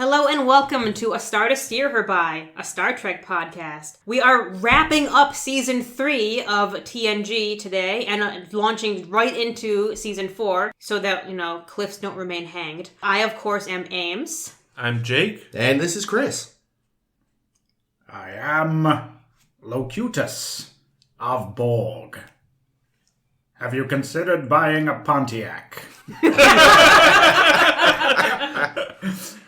Hello and welcome to A Star to Steer Her By, a Star Trek podcast. We are wrapping up Season 3 of TNG today and launching right into Season 4 so that, cliffs don't remain hanged. I, of course, am Ames. I'm Jake. And this is Chris. I am Locutus of Borg. Have you considered buying a Pontiac?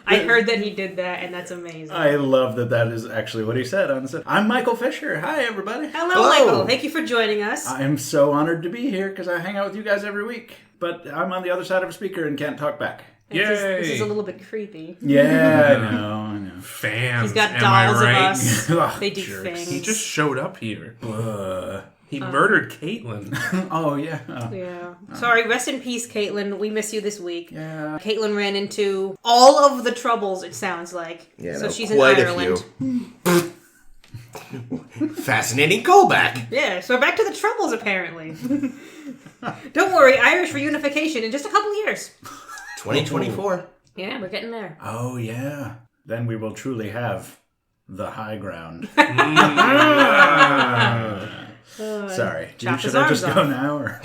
I heard that he did that, and that's amazing. I love that is actually what he said on the set. I'm Michael Fisher. Hi, everybody. Hello, Michael. Thank you for joining us. I am so honored to be here because I hang out with you guys every week. But I'm on the other side of a speaker and can't talk back. Yay! This is a little bit creepy. Yeah, I know. Fans, He's got am dolls I right? of us. They do jerks. things. He just showed up here. He murdered Caitlin. Oh, yeah. Yeah. Sorry, rest in peace, Caitlin. We miss you this week. Yeah. Caitlin ran into all of the troubles, it sounds like. Yeah, so no, she's in quite Ireland. a few. Fascinating callback. Yeah, so back to the troubles, apparently. Don't worry, Irish reunification in just a couple years. 2024. Yeah, we're getting there. Oh, yeah. Then we will truly have the high ground. Sorry. Chop his Should I just arms go off. now? Or?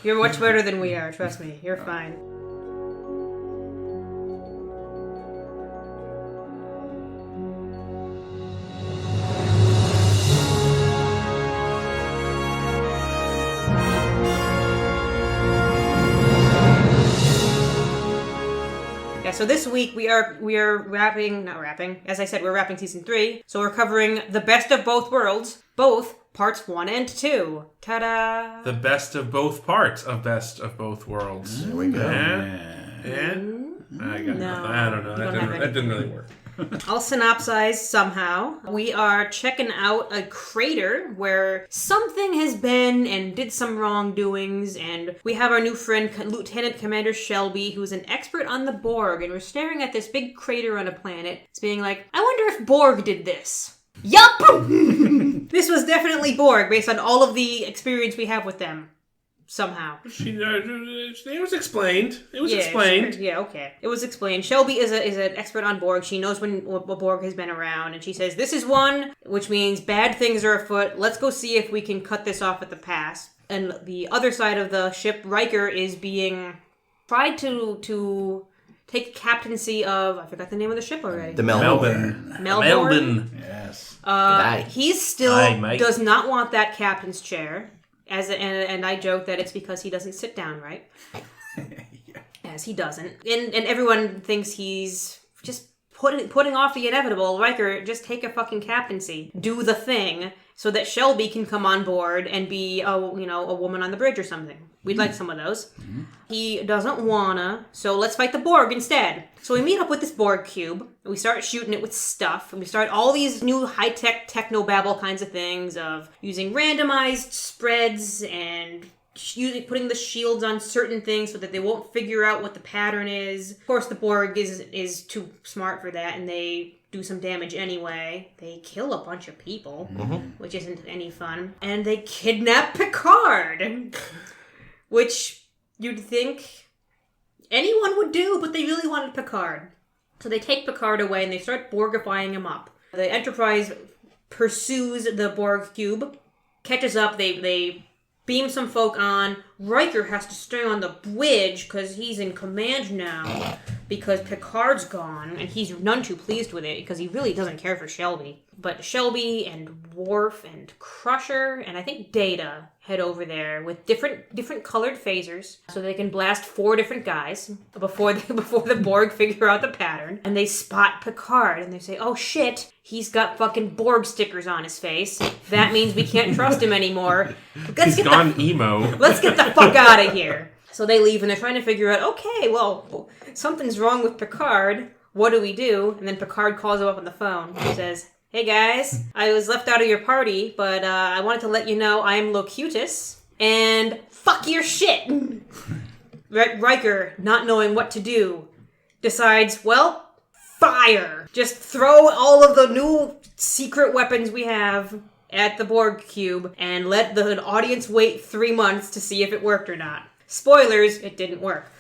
You're much better than we are, trust me. You're fine. Yeah, so this week we are as I said, we're wrapping season 3. So we're covering the best of both worlds, both parts 1 and 2. Ta-da! The best of both parts of Best of Both Worlds. There we go. And I got No, nothing. I don't know. you don't have That didn't really work. I'll synopsize somehow. We are checking out a crater where something has been and did some wrongdoings, and we have our new friend, Lieutenant Commander Shelby, who's an expert on the Borg, and we're staring at this big crater on a planet. It's being like, I wonder if Borg did this. Yup! This was definitely Borg, based on all of the experience we have with them. Somehow. It was explained. It was explained. Sure. Yeah, okay. It was explained. Shelby is an expert on Borg. She knows when Borg has been around, and she says, this is one, which means bad things are afoot. Let's go see if we can cut this off at the pass. And the other side of the ship, Riker, is being tried to take captaincy of, I forgot the name of the ship already. The Melbourne. Melbourne. Yes. He still does not want that captain's chair. And I joke that it's because he doesn't sit down right. Yeah. As he doesn't. And everyone thinks he's just putting off the inevitable. Riker, just take a fucking captaincy. Do the thing so that Shelby can come on board and be a woman on the bridge or something. We'd like some of those. Mm-hmm. He doesn't wanna, so let's fight the Borg instead. So we meet up with this Borg cube, and we start shooting it with stuff, and we start all these new high-tech technobabble kinds of things of using randomized spreads and putting the shields on certain things so that they won't figure out what the pattern is. Of course, the Borg is too smart for that, and they do some damage anyway. They kill a bunch of people, which isn't any fun. And they kidnap Picard, which you'd think anyone would do, but they really wanted Picard. So they take Picard away and they start Borgifying him up. The Enterprise pursues the Borg cube, catches up, they beam some folk on. Riker has to stay on the bridge because he's in command now because Picard's gone, and he's none too pleased with it because he really doesn't care for Shelby. But Shelby and Worf and Crusher and I think Data head over there with different colored phasers so they can blast 4 different guys before the Borg figure out the pattern. And they spot Picard and they say, oh shit, he's got fucking Borg stickers on his face. That means we can't trust him anymore. He's gone emo. Let's get the fuck out of here. So they leave and they're trying to figure out, okay, well, something's wrong with Picard. What do we do? And then Picard calls him up on the phone. He says, hey guys, I was left out of your party, but I wanted to let you know I'm Locutus, and fuck your shit! Riker, not knowing what to do, decides, well, fire! Just throw all of the new secret weapons we have at the Borg cube, and let the audience wait 3 months to see if it worked or not. Spoilers, it didn't work.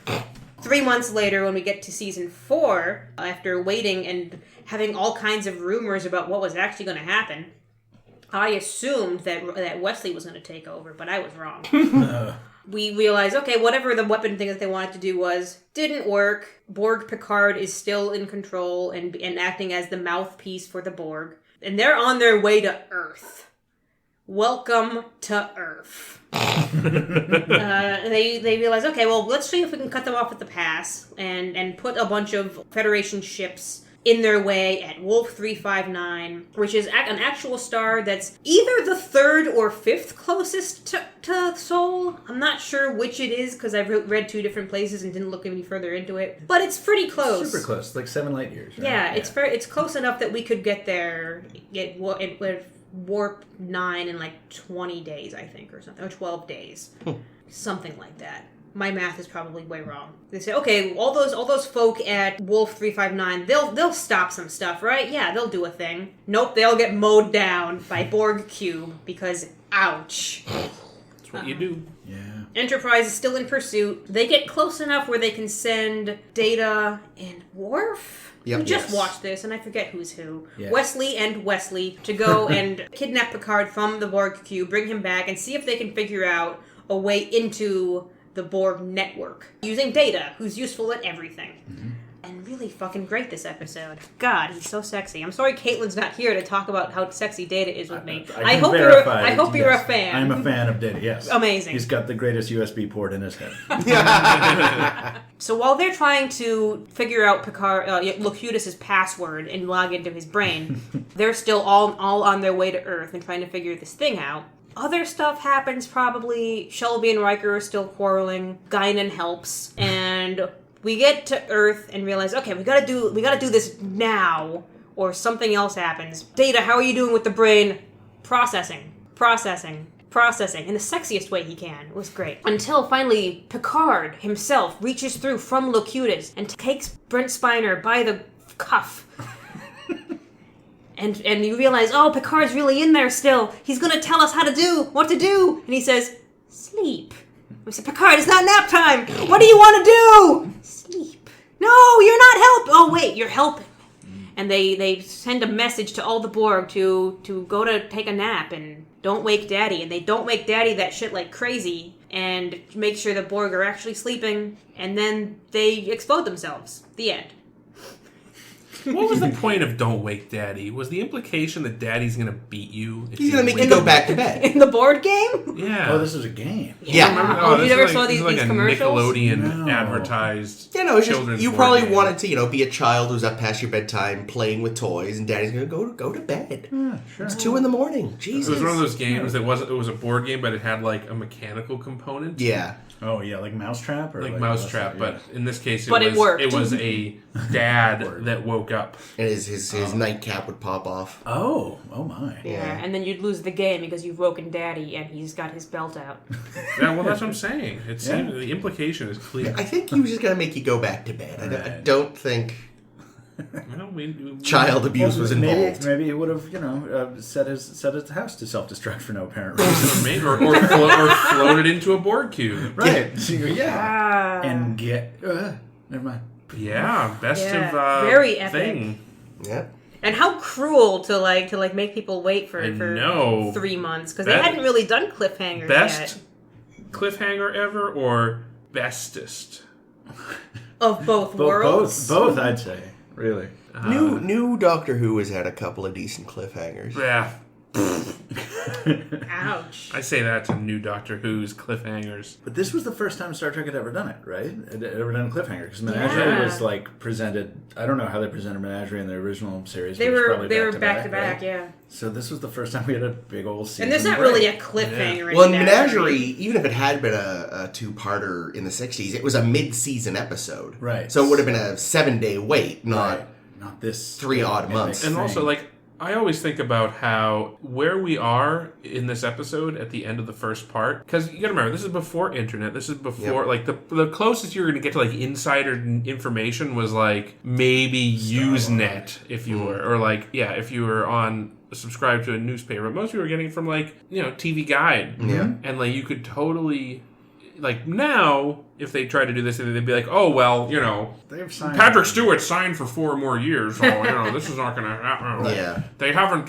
3 months later, when we get to season 4, after waiting and having all kinds of rumors about what was actually going to happen, I assumed that Wesley was going to take over, but I was wrong. We realized, okay, whatever the weapon thing that they wanted to do didn't work. Borg Picard is still in control and acting as the mouthpiece for the Borg. And they're on their way to Earth. Welcome to Earth. They realize, okay, well, let's see if we can cut them off at the pass and put a bunch of Federation ships in their way at Wolf 359, which is an actual star that's either the 3rd or 5th closest to Sol. I'm not sure which it is because I've read 2 different places and didn't look any further into it. But it's pretty close. Super close, like 7 light years. Right? Yeah, it's close enough that we could get there. It warp 9 in like 20 days, I think, or something, or 12 days, something like that. My math is probably way wrong. They say, okay, all those folk at Wolf 359, they'll stop some stuff, right? Yeah, they'll do a thing. Nope, they'll get mowed down by Borg Cube because, ouch. That's what you do. Yeah. Enterprise is still in pursuit. They get close enough where they can send Data and Worf. Yep. We just watched this, and I forget who's who. Yeah. Wesley to go and kidnap Picard from the Borg Cube, bring him back, and see if they can figure out a way into the Borg network using Data, who's useful at everything. Mm-hmm. And really fucking great this episode. God, he's so sexy. I'm sorry Caitlin's not here to talk about how sexy Data is with me. I hope you're a fan. I'm a fan of Data, yes. Amazing. He's got the greatest USB port in his head. So while they're trying to figure out Locutus's password and log into his brain, they're still all on their way to Earth and trying to figure this thing out. Other stuff happens probably. Shelby and Riker are still quarreling. Guinan helps. And we get to Earth and realize, okay, we gotta do this now, or something else happens. Data, how are you doing with the brain? Processing. In the sexiest way he can. It was great. Until finally, Picard himself reaches through from Locutus and takes Brent Spiner by the cuff. And you realize, oh, Picard's really in there still. He's going to tell us what to do. And he says, sleep. We said, Picard, it's not nap time. What do you want to do? Sleep. No, you're not helping. Oh, wait, you're helping. And they send a message to all the Borg to go to take a nap and don't wake Daddy. And they don't wake Daddy that shit like crazy and make sure the Borg are actually sleeping. And then they explode themselves. The end. What was the point of Don't Wake Daddy? Was the implication that Daddy's going to beat you? He's going to make you go back to bed. In the board game? Yeah. Oh, this is a game. Yeah. Oh, you never saw these commercials? Nickelodeon advertised. Yeah, no, it's just, children's you board probably game. wanted to, be a child who's up past your bedtime playing with toys, and Daddy's going to go to bed. Sure. It's 2 a.m. Jesus. It was one of those games that it was a board game, but it had like a mechanical component. Yeah. Oh, yeah, like Mousetrap? Or Like Mousetrap, but in this case it worked. It was a dad that woke up. And his nightcap would pop off. Oh my. Yeah, and then you'd lose the game because you've woken Daddy and he's got his belt out. Yeah, well, that's what I'm saying. The implication is clear. I think he was just going to make you go back to bed. I don't think child abuse was involved. Maybe he would have, set his house to self-destruct for no apparent reason. or floated into a Borg cube. Right. Yeah. And get... never mind. Yeah, best of very epic. thing. Yep. And how cruel to make people wait for 3 months because they hadn't really done cliffhangers Best yet. cliffhanger ever or bestest? Of both worlds? Both, I'd say. Really. New Doctor Who has had a couple of decent cliffhangers. Yeah. Ouch. I say that to new Doctor Who's cliffhangers. But this was the first time Star Trek had ever done it, right? Had ever done a cliffhanger. Because Menagerie was presented... I don't know how they presented Menagerie in the original series. They were back to back, yeah. So this was the first time we had a big old season. And there's not really a cliffhanger in Well, Menagerie, even if it had been a 2-parter in the 60s, it was a mid-season episode. Right. So it would have been a 7-day wait, not this 3 odd months. And also, I always think about where we are in this episode at the end of the first part. Because you gotta remember, this is before internet. This is before, the closest you were gonna get to, insider information was, maybe Usenet, if you were. Or, if you were subscribed to a newspaper. But most people were getting it from, TV Guide. Yeah. And, you could totally... now, if they tried to do this, they'd be like, oh, well, They've signed Patrick Stewart signed for 4 more years, so, this is not going to happen. Yeah. They haven't,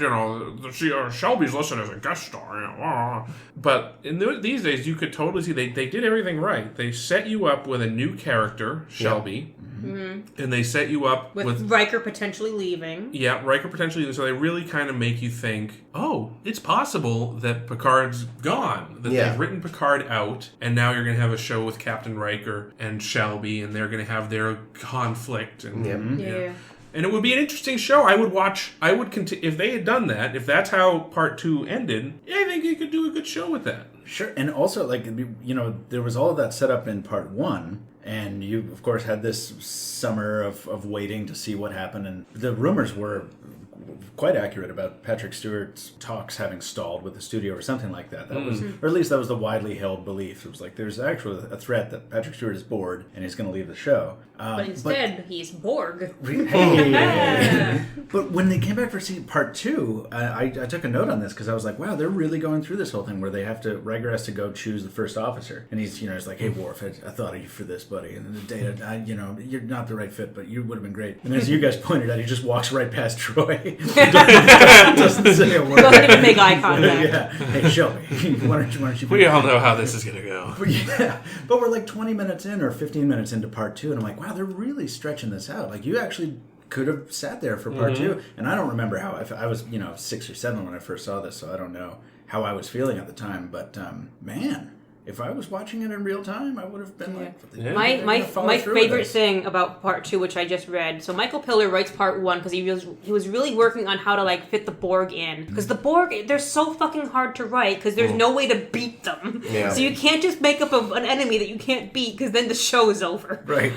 Shelby's listed as a guest star. But in these days, you could totally see they did everything right. They set you up with a new character, Shelby, and they set you up with Riker potentially leaving. Yeah, Riker potentially leaving, so they really kind of make you think, oh, it's possible that Picard's gone, that they've written Picard out, and now you're going to have a show with Captain Riker and Shelby, and they're going to have their conflict. And, and it would be an interesting show. I would watch. I would continue if they had done that. If that's how part 2 ended, I think you could do a good show with that. Sure, and also there was all of that set up in part 1. And you, of course, had this summer of waiting to see what happened. And the rumors were quite accurate about Patrick Stewart's talks having stalled with the studio or something like that. That was, or at least that was the widely held belief. It was like there's actually a threat that Patrick Stewart is bored and he's going to leave the show. But instead, he's Borg. Hey. But when they came back for part 2, I took a note on this because I was like, wow, they're really going through this whole thing where Riker has to go choose the first officer. And he's like, hey, Worf, I thought of you for this, buddy. And the Data, you're not the right fit, but you would have been great. And as you guys pointed out, he just walks right past Troy. Doesn't say a word. Doesn't even make eye contact. Yeah. Hey, Shelby, why don't you We all know how this is going to go. But we're like 20 minutes in or 15 minutes into part 2, and I'm like, wow, they're really stretching this out. Like, you actually could have sat there for part 2. And I don't remember how. I was, 6 or 7 when I first saw this, so I don't know how I was feeling at the time. But, man, if I was watching it in real time, I would have been like... My favorite thing about part 2, which I just read, so Michael Piller writes part 1 because he was really working on how to fit the Borg in, because the Borg, they're so fucking hard to write because there's no way to beat them. So you can't just make up an enemy that you can't beat because then the show is over. Right.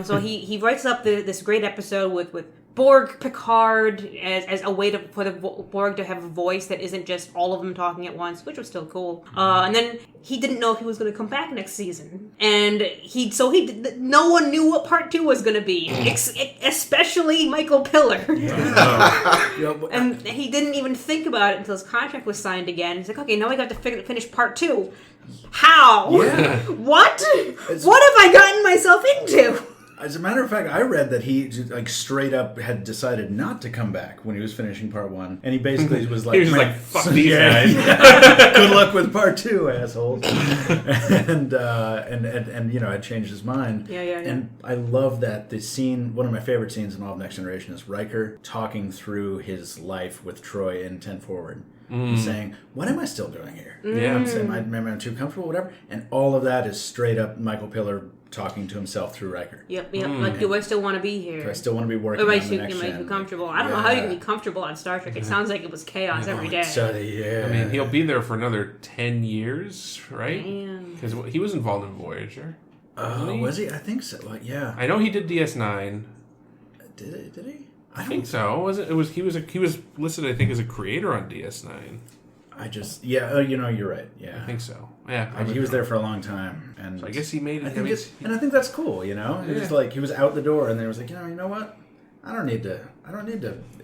So he writes up this great episode with Borg Picard as a way for the Borg to have a voice that isn't just all of them talking at once, which was still cool. And then he didn't know if he was going to come back next season, and no one knew what part 2 was going to be, especially Michael Piller. And he didn't even think about it until his contract was signed again. He's like, okay, now I got to finish part 2. How? Yeah. What? What have I gotten myself into? As a matter of fact, I read that he straight up had decided not to come back when he was finishing part 1, and he basically was like, he was like, "Fuck these guys! Good luck with part 2, assholes!" and had changed his mind. Yeah. And I love that the scene. One of my favorite scenes in all of Next Generation is Riker talking through his life with Troy in 10 Forward. Saying, what am I still doing here? Yeah. Am I too comfortable, whatever? And all of that is straight up Michael Piller talking to himself through Riker. Yep. Like, do I still want to be here? Do I still want to be working on the Am next I too comfortable? I don't know how you can be comfortable on Star Trek. It sounds like it was chaos every day. I mean, he'll be there for another 10 years, right? Because he was involved in Voyager. Was he? I think so. Yeah. I know he did DS9. Did he? I think so. He was listed, I think, as a creator on DS9. You're right. Yeah, I think so. Yeah, he was there for a long time, and so I guess he made it. I think that's cool. It was like he was out the door, and they was like, you know what? I don't need to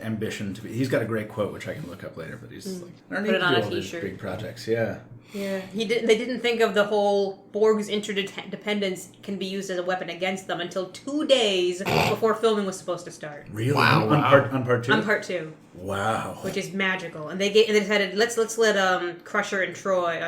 ambition to be. He's got a great quote which I can look up later, but he's like, I don't need to do all these big projects. Yeah. Yeah, they didn't think of the whole Borg's interdependence can be used as a weapon against them until 2 days before filming was supposed to start. Really? Wow. On part 2? On part 2. Wow. Which is magical. And they decided, let's let Crusher and Troy,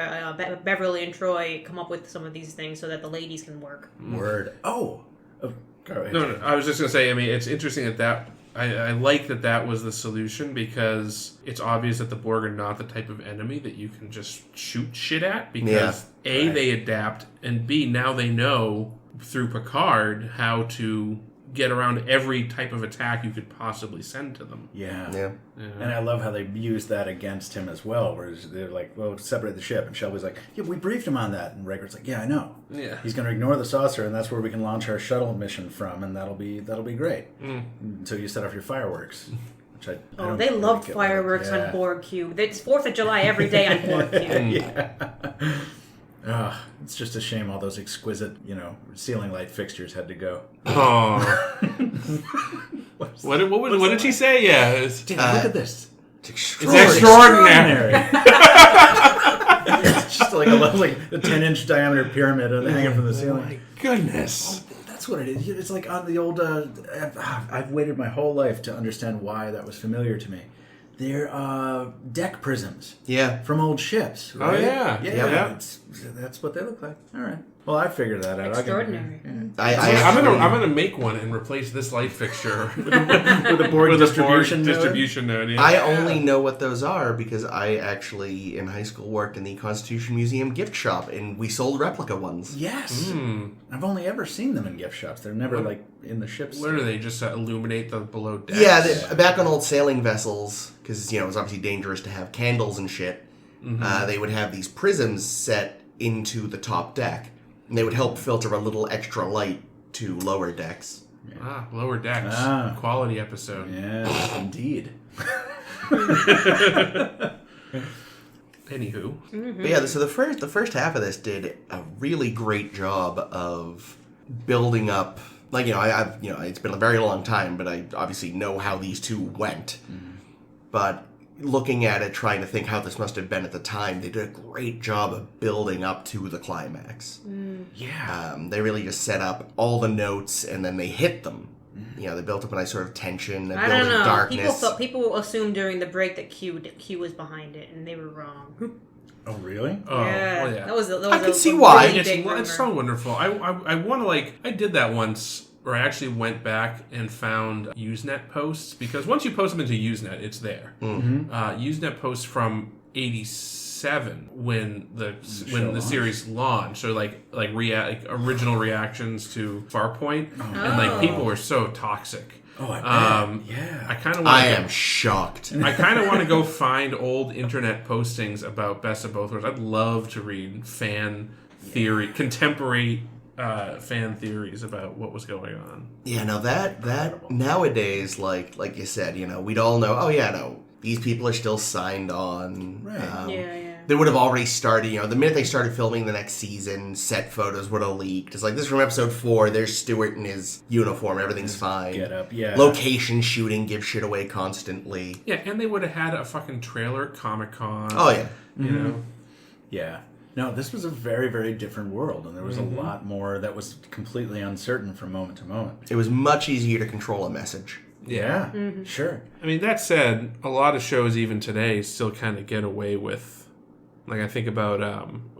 Beverly and Troy come up with some of these things so that the ladies can work. Word. Oh. Go ahead. No. I was just going to say, I mean, it's interesting that I like that was the solution, because it's obvious that the Borg are not the type of enemy that you can just shoot shit at, because A, they adapt, and B, now they know through Picard how to get around every type of attack you could possibly send to them. Yeah. And I love how they use that against him as well, where they're like, well, separate the ship. And Shelby's like, yeah, we briefed him on that. And Riker's like, yeah, I know. Yeah. He's going to ignore the saucer, and that's where we can launch our shuttle mission from, and that'll be great. Until you set off your fireworks. Which they love fireworks on Borg Q. It's 4th of July every day on Borg Q. It's just a shame all those exquisite, ceiling light fixtures had to go. Oh. What did she say? Yeah. Look at this. It's extraordinary. It's just It's like a 10-inch diameter pyramid hanging from the ceiling. My goodness. That's what it is. It's like on the old... I've waited my whole life to understand why that was familiar to me. They're deck prisms. Yeah. From old ships. Right? Oh, yeah. Yeah. That's what they look like. All right. Well, I figured that out. Extraordinary. I'm gonna make one and replace this light fixture with a Borg distribution node. Yeah. I only know what those are because I actually, in high school, worked in the Constitution Museum gift shop, and we sold replica ones. Yes. I've only ever seen them in gift shops. They're never, like, in the ships. Where do they just illuminate the below decks? Yeah, back on old sailing vessels, because, it was obviously dangerous to have candles and shit, they would have these prisms set into the top deck. And they would help filter a little extra light to lower decks. Ah, lower decks. Quality episode. Yeah, indeed. Anywho. But yeah, so the first half of this did a really great job of building up. Like, I've it's been a very long time, but I obviously know how these two went. But looking at it, trying to think how this must have been at the time, they did a great job of building up to the climax. Yeah. They really just set up all the notes and then they hit them. They built up a nice sort of tension, I don't know. darkness. People assumed during the break that Q was behind it, and they were wrong. Oh, really? Oh, yeah. well, yeah. That was I can see why. Really big rumor. It's so wonderful. I want to, I did that once, where I actually went back and found Usenet posts, because once you post them into Usenet, it's there. Usenet posts from 87 when the series launched, so like original reactions to Farpoint, and people were so toxic. Oh, I bet. Yeah. I am shocked. I kind of want to go find old internet postings about Best of Both Worlds. I'd love to read contemporary fan theories about what was going on. Yeah, no, that nowadays, like you said, we'd all know, oh yeah, no, these people are still signed on. Right. They would have already started, the minute they started filming the next season, set photos would have leaked. It's like, this is from episode 4, there's Stewart in his uniform, everything's fine. Get up, yeah. Location shooting, give shit away constantly. Yeah, and they would have had a fucking trailer at Comic-Con. Oh, yeah. You know? Yeah. No, this was a very, very different world, and there was a lot more that was completely uncertain from moment to moment. It was much easier to control a message. Yeah. Sure. I mean, that said, a lot of shows even today still kind of get away with, like I think about,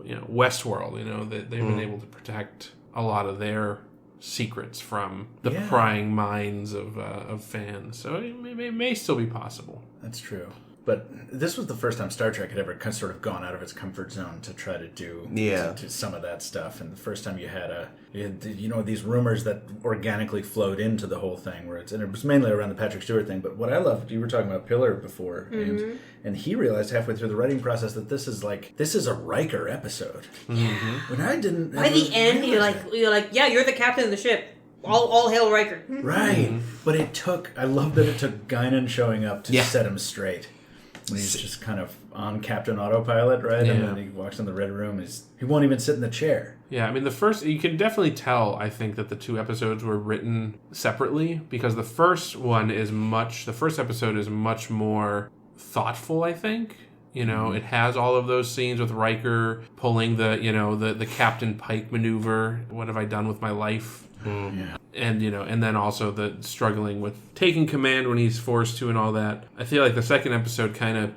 Westworld, they've been able to protect a lot of their secrets from the prying minds of fans. So it may still be possible. That's true. But this was the first time Star Trek had ever sort of gone out of its comfort zone to try to do to some of that stuff. And the first time you had these rumors that organically flowed into the whole thing, and it was mainly around the Patrick Stewart thing. But what I loved, you were talking about Pillar before, James, and he realized halfway through the writing process that this is a Riker episode. When I didn't. By the end, you're like, yeah, you're the captain of the ship. All hail Riker. Right. But I love that it took Guinan showing up to set him straight. When he's just kind of on Captain Autopilot, right? Yeah. And then he walks in the Red Room. He won't even sit in the chair. Yeah, I mean, you can definitely tell, I think, that the two episodes were written separately, because the first episode is much more thoughtful, I think. It has all of those scenes with Riker pulling the Captain Pike maneuver. What have I done with my life? Yeah. And and then also the struggling with taking command when he's forced to and all that. I feel like the second episode kind of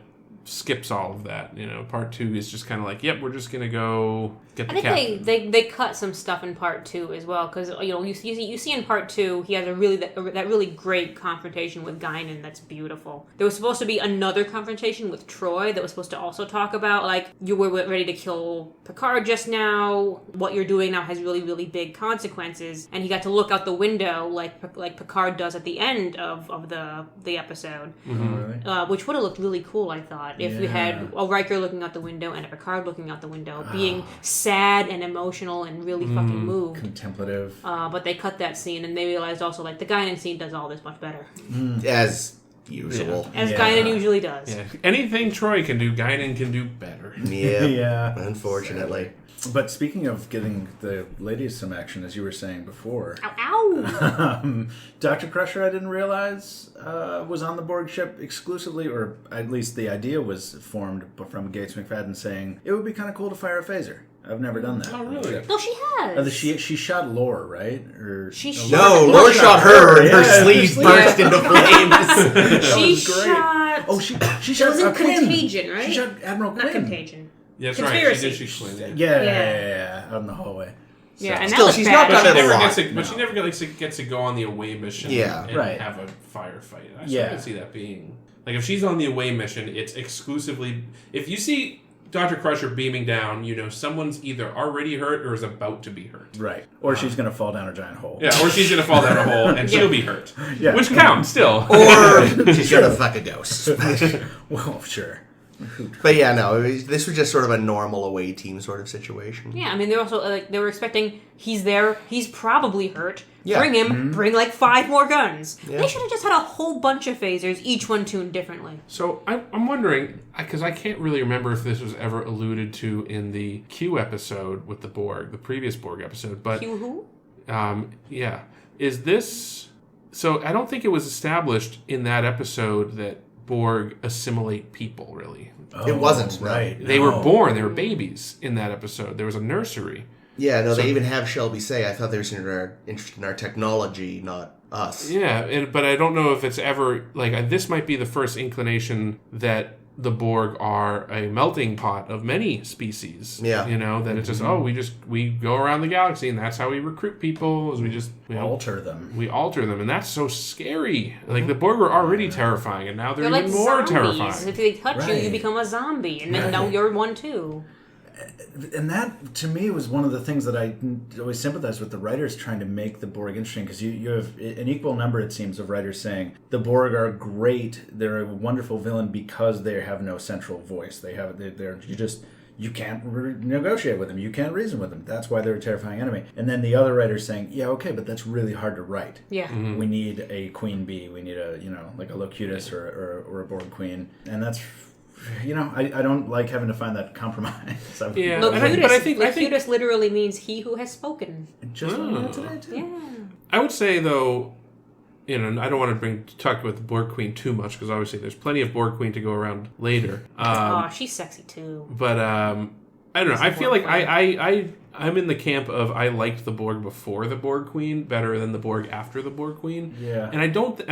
skips all of that. Part 2 is just kind of like, yep, we're just gonna go get the captain. I think they cut some stuff in part 2 as well, because you see in part 2 he has that really great confrontation with Guinan that's beautiful. There was supposed to be another confrontation with Troy that was supposed to also talk about, like, you were ready to kill Picard just now, what you're doing now has really, really big consequences, and he got to look out the window like Picard does at the end of the episode, which would have looked really cool, I thought. If we had a Riker looking out the window and a Picard looking out the window, being sad and emotional and really fucking moved. Contemplative. But they cut that scene, and they realized also, like, the Guinan scene does all this much better. As usual. As Yeah. Guinan usually does. Yeah. Anything Troy can do, Guinan can do better. Yeah. Yeah. Unfortunately. But speaking of getting the ladies some action, as you were saying before, Ow! Dr. Crusher, I didn't realize, was on the Borg ship exclusively, or at least the idea was formed from Gates McFadden saying, it would be kind of cool to fire a phaser. I've never done that. Oh, really? No, she has. She shot Lore, right? Or She no, shot- No, Lore Lore shot her and her Yeah, sleeve her burst into flames. She was great. shot. Oh, she It shot was in Quinn. Contagion, right? She shot Admiral Not Quinn. Contagion. Yeah, that's Conspiracy. right. She did shoot Quinn. Yeah, out in the hallway. Yeah, and that Still, was she's bad. not done it a lot. But she never gets to go on the away mission Yeah. and Right. have a firefight. I Yeah. can see that being... Like, if she's on the away mission, it's exclusively... If you see Dr. Crusher beaming down, you know someone's either already hurt or is about to be hurt. Right. Or she's going to fall down a giant hole. Yeah, or she's going to fall down a hole and she'll be hurt. Yeah. Which counts, still. Or she's gonna fuck a ghost. Well, sure. But yeah, no, this was just sort of a normal away team sort of situation. Yeah, I mean, they were also they were expecting he's there, he's probably hurt. Yeah. Bring him, bring like 5 more guns. Yeah. They should have just had a whole bunch of phasers, each one tuned differently. So I'm wondering, because I can't really remember if this was ever alluded to in the Q episode with the Borg, the previous Borg episode, but Q who? yeah, is this? So I don't think it was established in that episode that Borg assimilate people. Really, It wasn't, no. right. they were born; they were babies in that episode. There was a nursery. Yeah, no, they even have Shelby say, I thought they were interested in our technology, not us. Yeah, but I don't know if it's ever like this. Might be the first inclination that the Borg are a melting pot of many species. Yeah. You know, that it's just, we go around the galaxy and that's how we recruit people, is we just, Alter them. we alter them, and that's so scary. Like, the Borg were already terrifying, and now they're They're even like more zombies. terrifying. If they touch you, you Right. become a zombie, and then now you're one too. And that, to me, was one of the things that I always sympathize with the writers trying to make the Borg interesting, because you have an equal number, it seems, of writers saying the Borg are great, they're a wonderful villain because they have no central voice. You can't negotiate with them, you can't reason with them. That's why they're a terrifying enemy. And then the other writers saying, yeah, okay, but that's really hard to write. Yeah. We need a Queen Bee, we need a like a Locutus or a Borg Queen, and that's. I don't like having to find that compromise. Yeah. Locutus, But I think- Locutus literally means he who has spoken. Just learned that today too. Yeah. I would say, though, I don't want to talk about the Borg Queen too much, because obviously there's plenty of Borg Queen to go around later. She's sexy too. But I don't know. I feel like I'm in the camp of I liked the Borg before the Borg Queen better than the Borg after the Borg Queen. Yeah. And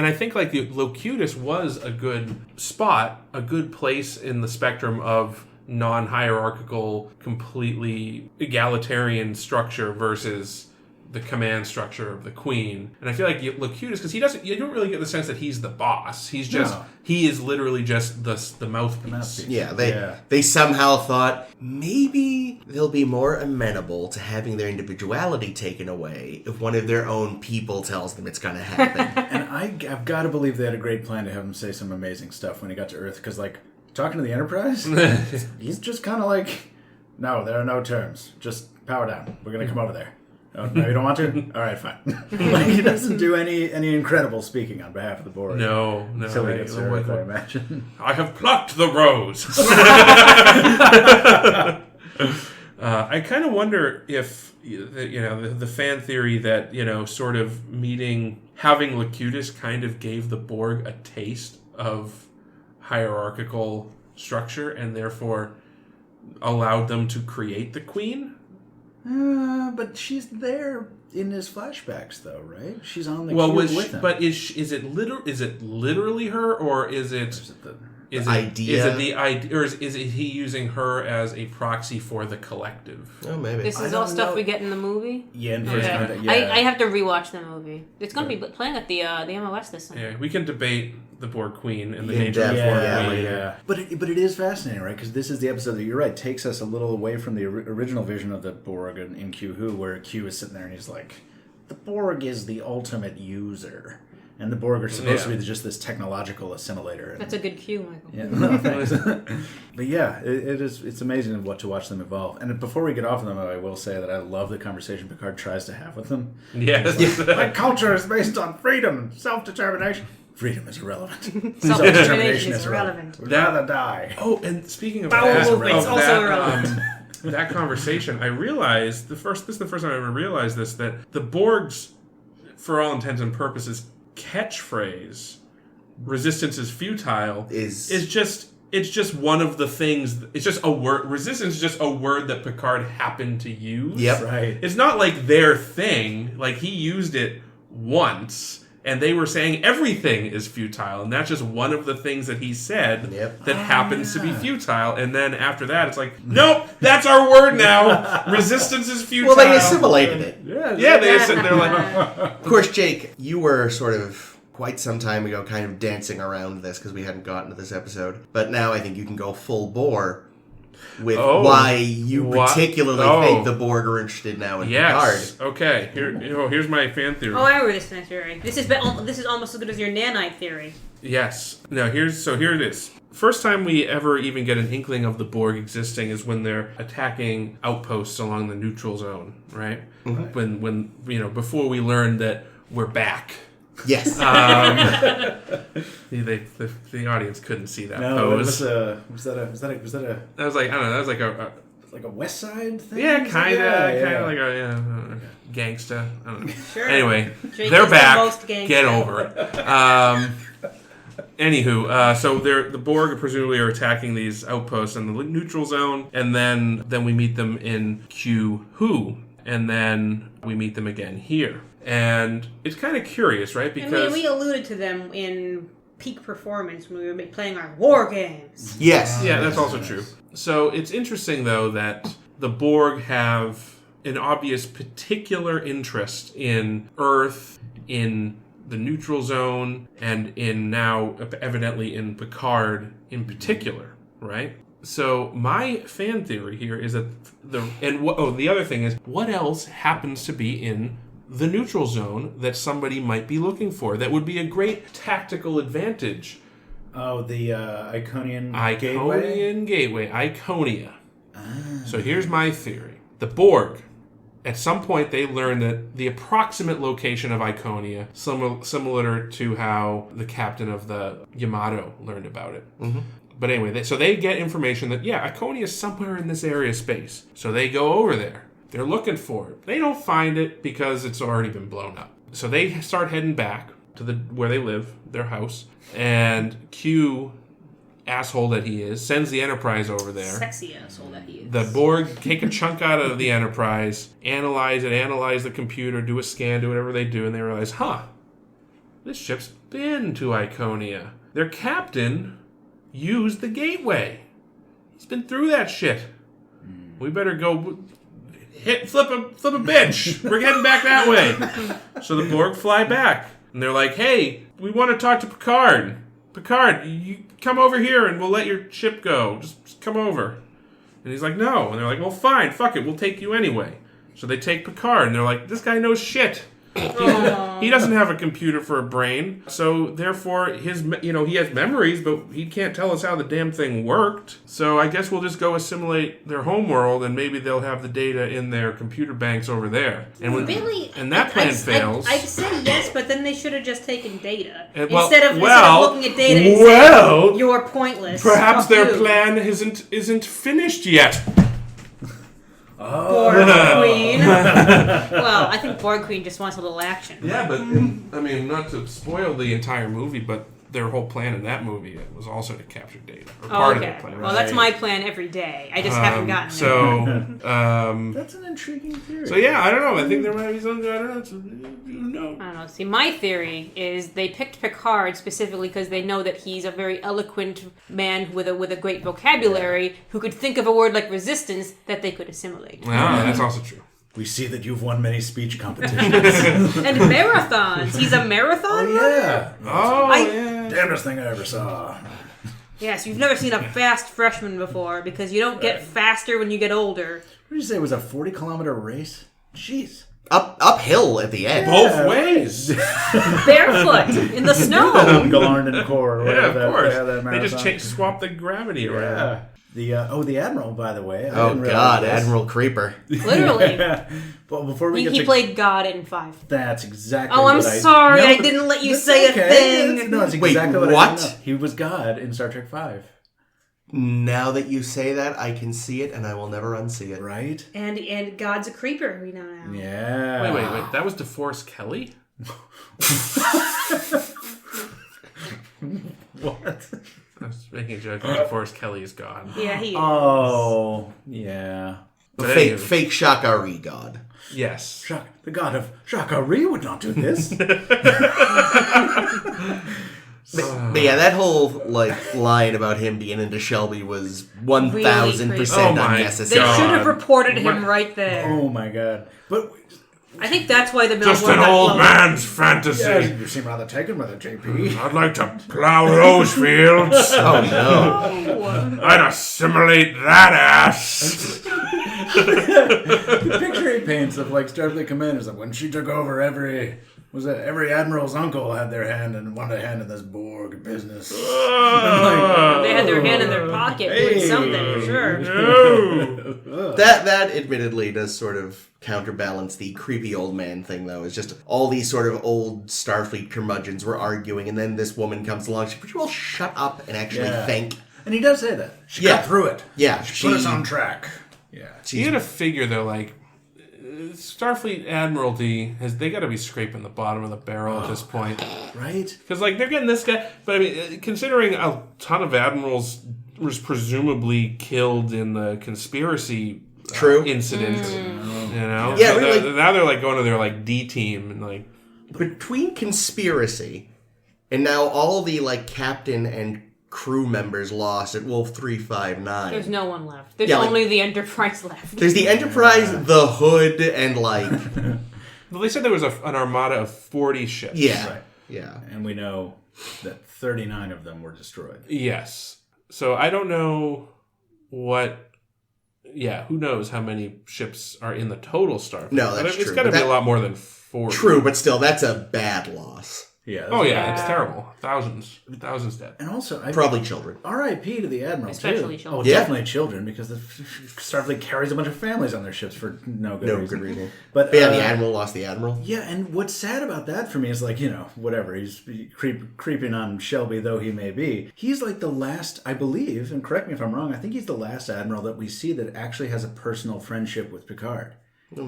I think like the Locutus was a good spot, a good place in the spectrum of non-hierarchical, completely egalitarian structure versus the command structure of the Queen. And I feel like Locutus, because you don't really get the sense that he's the boss. He's just, he is literally just the mouthpiece. Yeah, they somehow thought maybe they'll be more amenable to having their individuality taken away if one of their own people tells them it's going to happen. And I've got to believe they had a great plan to have him say some amazing stuff when he got to Earth, because, like, talking to the Enterprise, he's just kind of like, no, there are no terms. Just power down. We're going to come over there. Oh, no, you don't want to? All right, fine. Like, he doesn't do any incredible speaking on behalf of the Borg. No. So he gets to Earth, I imagine. I have plucked the rose. I kind of wonder if the fan theory that sort of having Locutus kind of gave the Borg a taste of hierarchical structure and therefore allowed them to create the Queen. But she's there in his flashbacks, though, right? She's on the Well, cube with him. but is it literally her, or is it? Is it the idea, or is it he using her as a proxy for the collective? Oh, maybe. This is I all don't stuff know. we get in the movie. Yeah, in first contact, yeah. I have to rewatch the movie. It's going to be playing at the MOS this summer. Yeah, we can debate the Borg Queen and the In nature of depth, Borg yeah, Queen. yeah. But it is fascinating, right? Because this is the episode that, you're right, takes us a little away from the original vision of the Borg in Q Who, where Q is sitting there and he's like, the Borg is the ultimate user. And the Borg are supposed to be just this technological assimilator. That's a good cue, Michael. Yeah, no, thanks. But yeah, it's amazing to watch them evolve. And before we get off of them, I will say that I love the conversation Picard tries to have with them. Yes. My culture is based on freedom and self-determination. Freedom is irrelevant. Self-determination is irrelevant. We'd rather die. Oh, and speaking of Bowel that, movements also irrelevant. That conversation, I realized this is the first time I ever realized this, that the Borg's, for all intents and purposes, catchphrase, "resistance is futile," is just one of the things. It's just a word. Resistance is just a word that Picard happened to use. Yep. Right. It's not like their thing. Like, he used it once, and they were saying everything is futile, and that's just one of the things that he said that happens to be futile. And then after that, it's like, nope, that's our word now. Resistance is futile. Well, they assimilated it. Yeah, they're like, Of course, Jake, you were sort of quite some time ago kind of dancing around this because we hadn't gotten to this episode. But now I think you can go full bore with why you particularly think the Borg are interested now in Picard. Okay. Here's my fan theory. Oh, I remember this fan theory. This is almost as good as your nanite theory. Yes. Now here it is. First time we ever even get an inkling of the Borg existing is when they're attacking outposts along the neutral zone, right? Mm-hmm. When before we learn that we're back. Yes. The audience couldn't see that No, pose. was that a? That was like, I don't know. That was like like a West Side thing? Yeah, kind of like a gangsta. I don't know. Sure. Anyway, Jake they're is the back. most gangsta. Get over it. Anywho, so the Borg presumably are attacking these outposts in the neutral zone, and then we meet them in Q-Who, and then we meet them again here. And it's kind of curious, right? Because we alluded to them in peak performance when we were playing our war games. Yes. Yeah, that's also true. So it's interesting, though, that the Borg have an obvious particular interest in Earth, in the neutral zone, and in now, evidently, in Picard in particular, right? So my fan theory here is that the other thing is, what else happens to be in the neutral zone that somebody might be looking for that would be a great tactical advantage? Oh, the Iconian Gateway, Iconia. So here's my theory. The Borg, at some point they learn that the approximate location of Iconia, similar to how the captain of the Yamato learned about it. Mm-hmm. But anyway, so they get information that, Iconia is somewhere in this area of space. So they go over there. They're looking for it. They don't find it because it's already been blown up. So they start heading back to where they live, their house. And Q, asshole that he is, sends the Enterprise over there. Sexy asshole that he is. The Borg take a chunk out of the Enterprise, analyze the computer, do a scan, do whatever they do, and they realize, this ship's been to Iconia. Their captain used the gateway. He's been through that shit. We better go flip a bitch. We're getting back that way. So the Borg fly back. And they're like, hey, we want to talk to Picard. Picard, you come over here and we'll let your ship go. Just come over. And he's like, no. And they're like, well, fine, fuck it. We'll take you anyway. So they take Picard and they're like, this guy knows shit. He doesn't have a computer for a brain, so therefore he has memories, but he can't tell us how the damn thing worked. So I guess we'll just go assimilate their homeworld, and maybe they'll have the data in their computer banks over there. And when that plan fails, I'd say yes, but then they should have just taken data instead of looking at data and saying you're pointless. Perhaps their plan isn't finished yet. Borg Queen. Well, I think Borg Queen just wants a little action. Yeah, but not to spoil the entire movie, but their whole plan in that movie was also to capture data. Or part of their plan. Well, that's my plan every day. I just haven't gotten there. So, that's an intriguing theory. So yeah, I don't know. I think there might be something. I don't know. See, my theory is they picked Picard specifically because they know that he's a very eloquent man with a great vocabulary who could think of a word like resistance that they could assimilate. That's also true. We see that you've won many speech competitions. And marathons. He's a marathon runner? Yeah. Damnedest thing I ever saw. Yes, you've never seen a fast freshman before because you don't get faster when you get older. What did you say? It was a 40-kilometer race? Jeez. uphill at the end. Both ways. Barefoot in the snow. Galarn and Core. Yeah, of course. They just swap the gravity around. Yeah. The Admiral, by the way. Oh God, Admiral Creeper. Literally. Well, before we get He to... played God in 5. That's exactly Oh, I'm sorry. I didn't let you say a thing. That's Wait, exactly what what? I know. He was God in Star Trek 5. Now that you say that, I can see it, and I will never unsee it. Right? And God's a creeper, we know now. Yeah. Wait. That was DeForest Kelly? What? I was making a joke. DeForest Kelly is gone. Yeah, he is. Oh, yeah. Fake Shakari god. Yes. The god of Shakari would not do this. But yeah, that whole line about him being into Shelby was 1,000% Oh my unnecessary. They God. should have reported him right there. Oh my god. But I think that's why the Just Bill an were not old blown. man's fantasy. yeah, you seem rather taken with it, JP. I'd like to plow those fields. Oh no. Oh. I'd assimilate that ass. The picture he paints of Starfleet commanders, when she took over, every admiral's uncle had their hand and wanted a hand in this Borg business. They had their hand in their pocket doing something, for sure. No. That admittedly does sort of counterbalance the creepy old man thing, though. It's just all these sort of old Starfleet curmudgeons were arguing, and then this woman comes along. She, would you all shut up and actually think? And he does say that. She got through it. Yeah, She put us on track. Yeah. You gotta figure though, Starfleet Admiralty they got to be scraping the bottom of the barrel at this point, Right? because they're getting this guy. But I mean, considering a ton of admirals was presumably killed in the conspiracy incident, you know, Yeah, so really, now they're going to their D team and between conspiracy and now all the captain and crew members lost at Wolf 359. There's no one left. There's Yeah, only the Enterprise left. There's the Enterprise, the Hood, and well, they said there was an armada of 40 ships. yeah, Right. yeah. And we know that 39 of them were destroyed. Yes. So I don't know what. Yeah, who knows how many ships are in the total Starfleet? No, that's It's true. got to But be a lot more than 40. True, but still, that's a bad loss. Yeah. Oh yeah, it's terrible. Thousands dead. And also, Probably children. R.I.P. to the Admiral, Especially too. children. Oh, Yeah. definitely children, because the Starfleet carries a bunch of families on their ships for no good reason. But yeah, the Admiral lost the Admiral. Yeah, and what's sad about that for me is whatever, he's creeping on Shelby, though he may be. He's the last, I believe, and correct me if I'm wrong, I think he's the last Admiral that we see that actually has a personal friendship with Picard.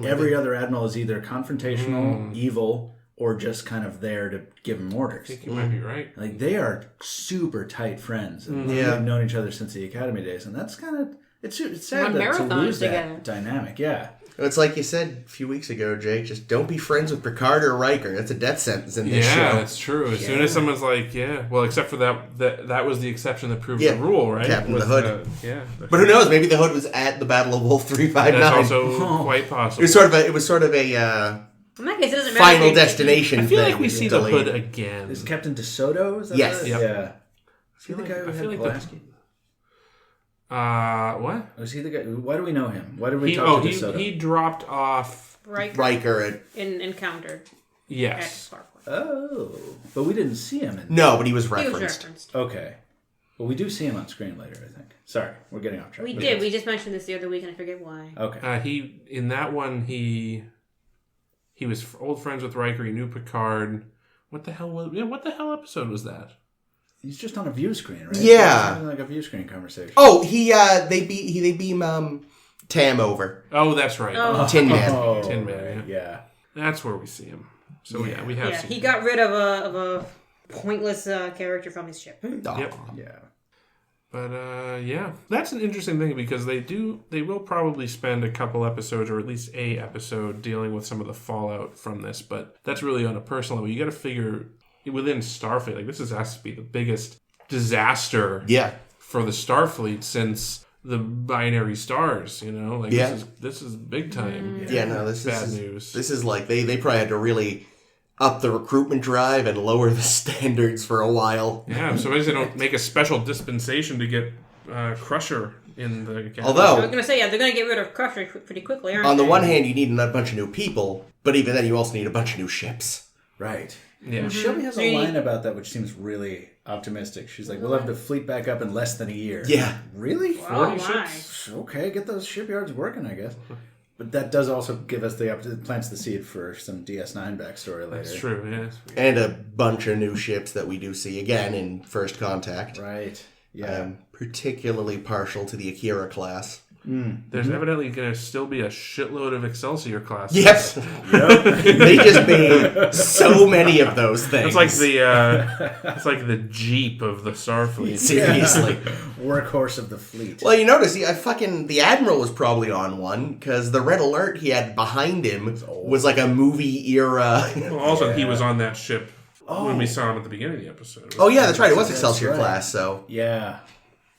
Every other Admiral is either confrontational, evil, or just kind of there to give him orders. I think you might be right. They are super tight friends, and Yeah. they've known each other since the Academy days, and that's kind of it's sad Run to marathons lose together. that dynamic. Yeah, It's like you said a few weeks ago, Jake. Just don't be friends with Picard or Riker. That's a death sentence in this show. Yeah, that's true. As soon as someone's well, except for that was the exception that proved the rule, right? Captain With, the Hood. But who knows? Maybe the Hood was at the Battle of Wolf 359. that's also quite possible. It was sort of a In that case, it doesn't matter. Final if Destination. I feel thing like we see delayed. the Hood again. is Captain DeSoto? Is that Yes. what it is? Yep. Yeah. Is he the guy who I had feel like Pulaski? What? Was he the guy? Why do we know him? Why did we talk to DeSoto? He dropped off. Riker. Encountered at Yes. Starport. Oh, but we didn't see him. No, but he was He was referenced. referenced. Okay. Well, we do see him on screen later, I think. Sorry, we're getting off track. We But did. yes. We just mentioned this the other week, and I forget why. Okay. He in that one he was old friends with Riker. He knew Picard. What the hell episode was that? He's just on a view screen, right? Yeah. It's like a view screen conversation. Oh, they beam Tam over. Oh, that's right. Oh. Tin Man. Oh, Tin Man, right, yeah. That's where we see him. So we have Yeah, seen he him. got rid of a pointless character from his ship. Aw. Yep. Yeah. But yeah, that's an interesting thing because they will probably spend a couple episodes or at least a episode dealing with some of the fallout from this. But that's really on a personal level. You got to figure within Starfleet, this has to be the biggest disaster for the Starfleet since the binary stars. This is big time. Yeah, no, this bad is news. This is they probably had to really up the recruitment drive and lower the standards for a while. Yeah, I'm surprised they don't make a special dispensation to get Crusher in the academy. I Although, was going to say, they're going to get rid of Crusher pretty quickly, aren't they? on the one hand, you need a bunch of new people, but even then, you also need a bunch of new ships. Right. Yeah. Shelby has a line about that which seems really optimistic. She's like, we'll have the fleet back up in less than a year. Yeah. Really? Oh, 40 my. ships? Okay, get those shipyards working, I guess. But that does also give us the plants the seed for some DS9 backstory later. That's true, yes. And a bunch of new ships that we do see again in First Contact. Right. Yeah. Particularly partial to the Akira class. There's evidently going to still be a shitload of Excelsior classes. Yes. They just made so many of those things. It's like the Jeep of the Starfleet. Seriously. Workhorse of the fleet. Well, you notice, the Admiral was probably on one, because the red alert he had behind him was like a movie era. Well, also, he was on that ship when we saw him at the beginning of the episode. Oh, yeah, that's right. It was That's Excelsior right. class, so. Yeah.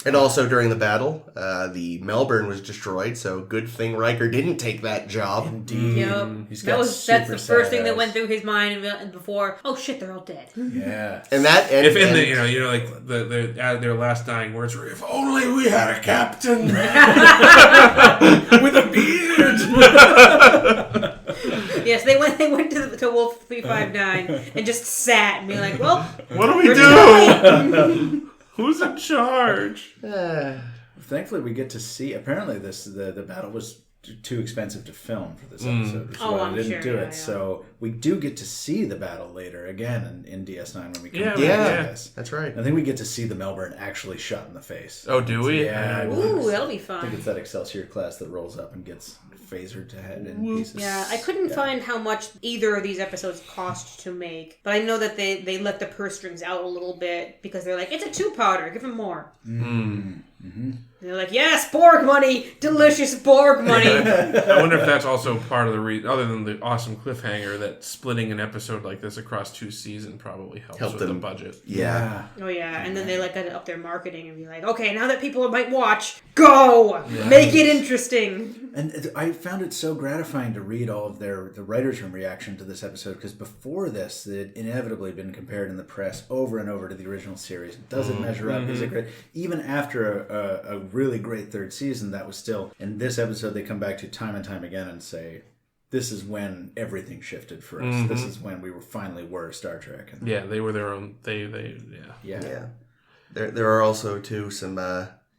And also during the battle, the Melbourne was destroyed, so good thing Riker didn't take that job. Indeed. Yep. He's got That's super the first thing sad that eyes. went through his mind before, oh shit, they're all dead. Yeah. And that, If in the like their last dying words were, "If only we had a captain with a beard." Yes, they went to Wolf 359 and just sat and be like, well, What do we we're do? Who's in charge? Thankfully, we get to see. Apparently, the battle was too expensive to film for this episode, which is why I'm they didn't sure, do yeah, it. yeah. So we do get to see the battle later again in DS9 when we come Yeah, back yeah, to this. that's right. I think we get to see the Melbourne actually shot in the face. Oh, do we? Yeah. ooh, that'll be I think fun. it's that Excelsior class that rolls up and gets phasered to head in pieces. Yeah, I couldn't find how much either of these episodes cost to make, but I know that they let the purse strings out a little bit because they're like, it's a 2-powder, give them more. Mm-hmm. They're like, yes, Borg money, delicious Borg money. I wonder if that's also part of the reason, other than the awesome cliffhanger, that splitting an episode like this across 2 seasons probably helps with the budget. Yeah. Oh yeah, and then they got to up their marketing and be like, okay, now that people might watch, go, make it interesting. And I found it so gratifying to read all of the writers' room reaction to this episode, because before this, it inevitably been compared in the press over and over to the original series. Does it measure up? Is it great? Even after a really great third season, that was still, in this episode, they come back to time and time again and say, this is when everything shifted for us. This is when we finally were Star Trek. And Yeah, they were their own. Yeah. There are also, too, some,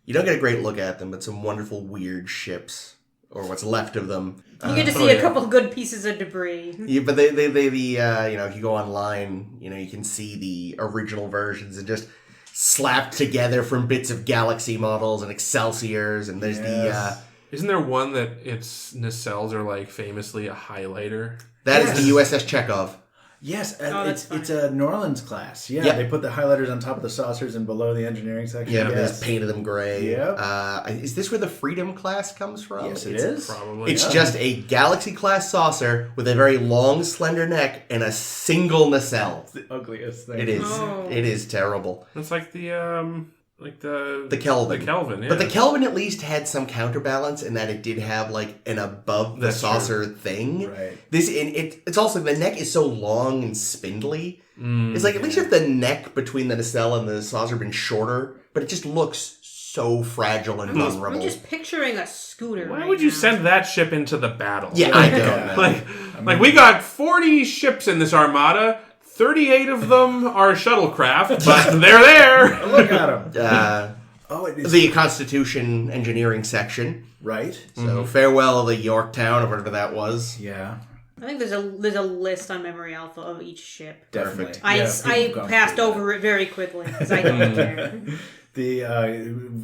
you don't get a great look at them, but some wonderful weird ships, or what's left of them. You get to see a couple of good pieces of debris. Yeah, but they if you go online, you can see the original versions and just slapped together from bits of Galaxy models and Excelsiors, and there's Isn't there one that its nacelles are like famously a highlighter? that is the USS Chekhov. yes, that's it's a New Orleans class. Yeah, Yep. they put the highlighters on top of the saucers and below the engineering section. Yeah, they yes. just painted them gray. Yep. Is this where the Freedom class comes from? Yes, it is. Probably. It's just a Galaxy class saucer with a very long, slender neck and a single nacelle. the ugliest thing. It is. Oh. It is terrible. It's like the Kelvin. The Kelvin, yeah. But the Kelvin at least had some counterbalance in that it did have like an above the That's saucer thing. Right. It's also, the neck is so long and spindly. It's like, at least if the neck between the nacelle and the saucer had been shorter, but it just looks so fragile and vulnerable. I'm just picturing a scooter. Why right would you now. send that ship into the battle? Yeah, I don't know. Like we got 40 ships in this armada. 38 of them are shuttlecraft, but they're there. Look at them. It is The Constitution Engineering section. right. So farewell the Yorktown, or whatever that was. Yeah, I think there's a list on Memory Alpha of each ship. definitely. Perfect. I People gone passed through that. over it very quickly because I don't care. The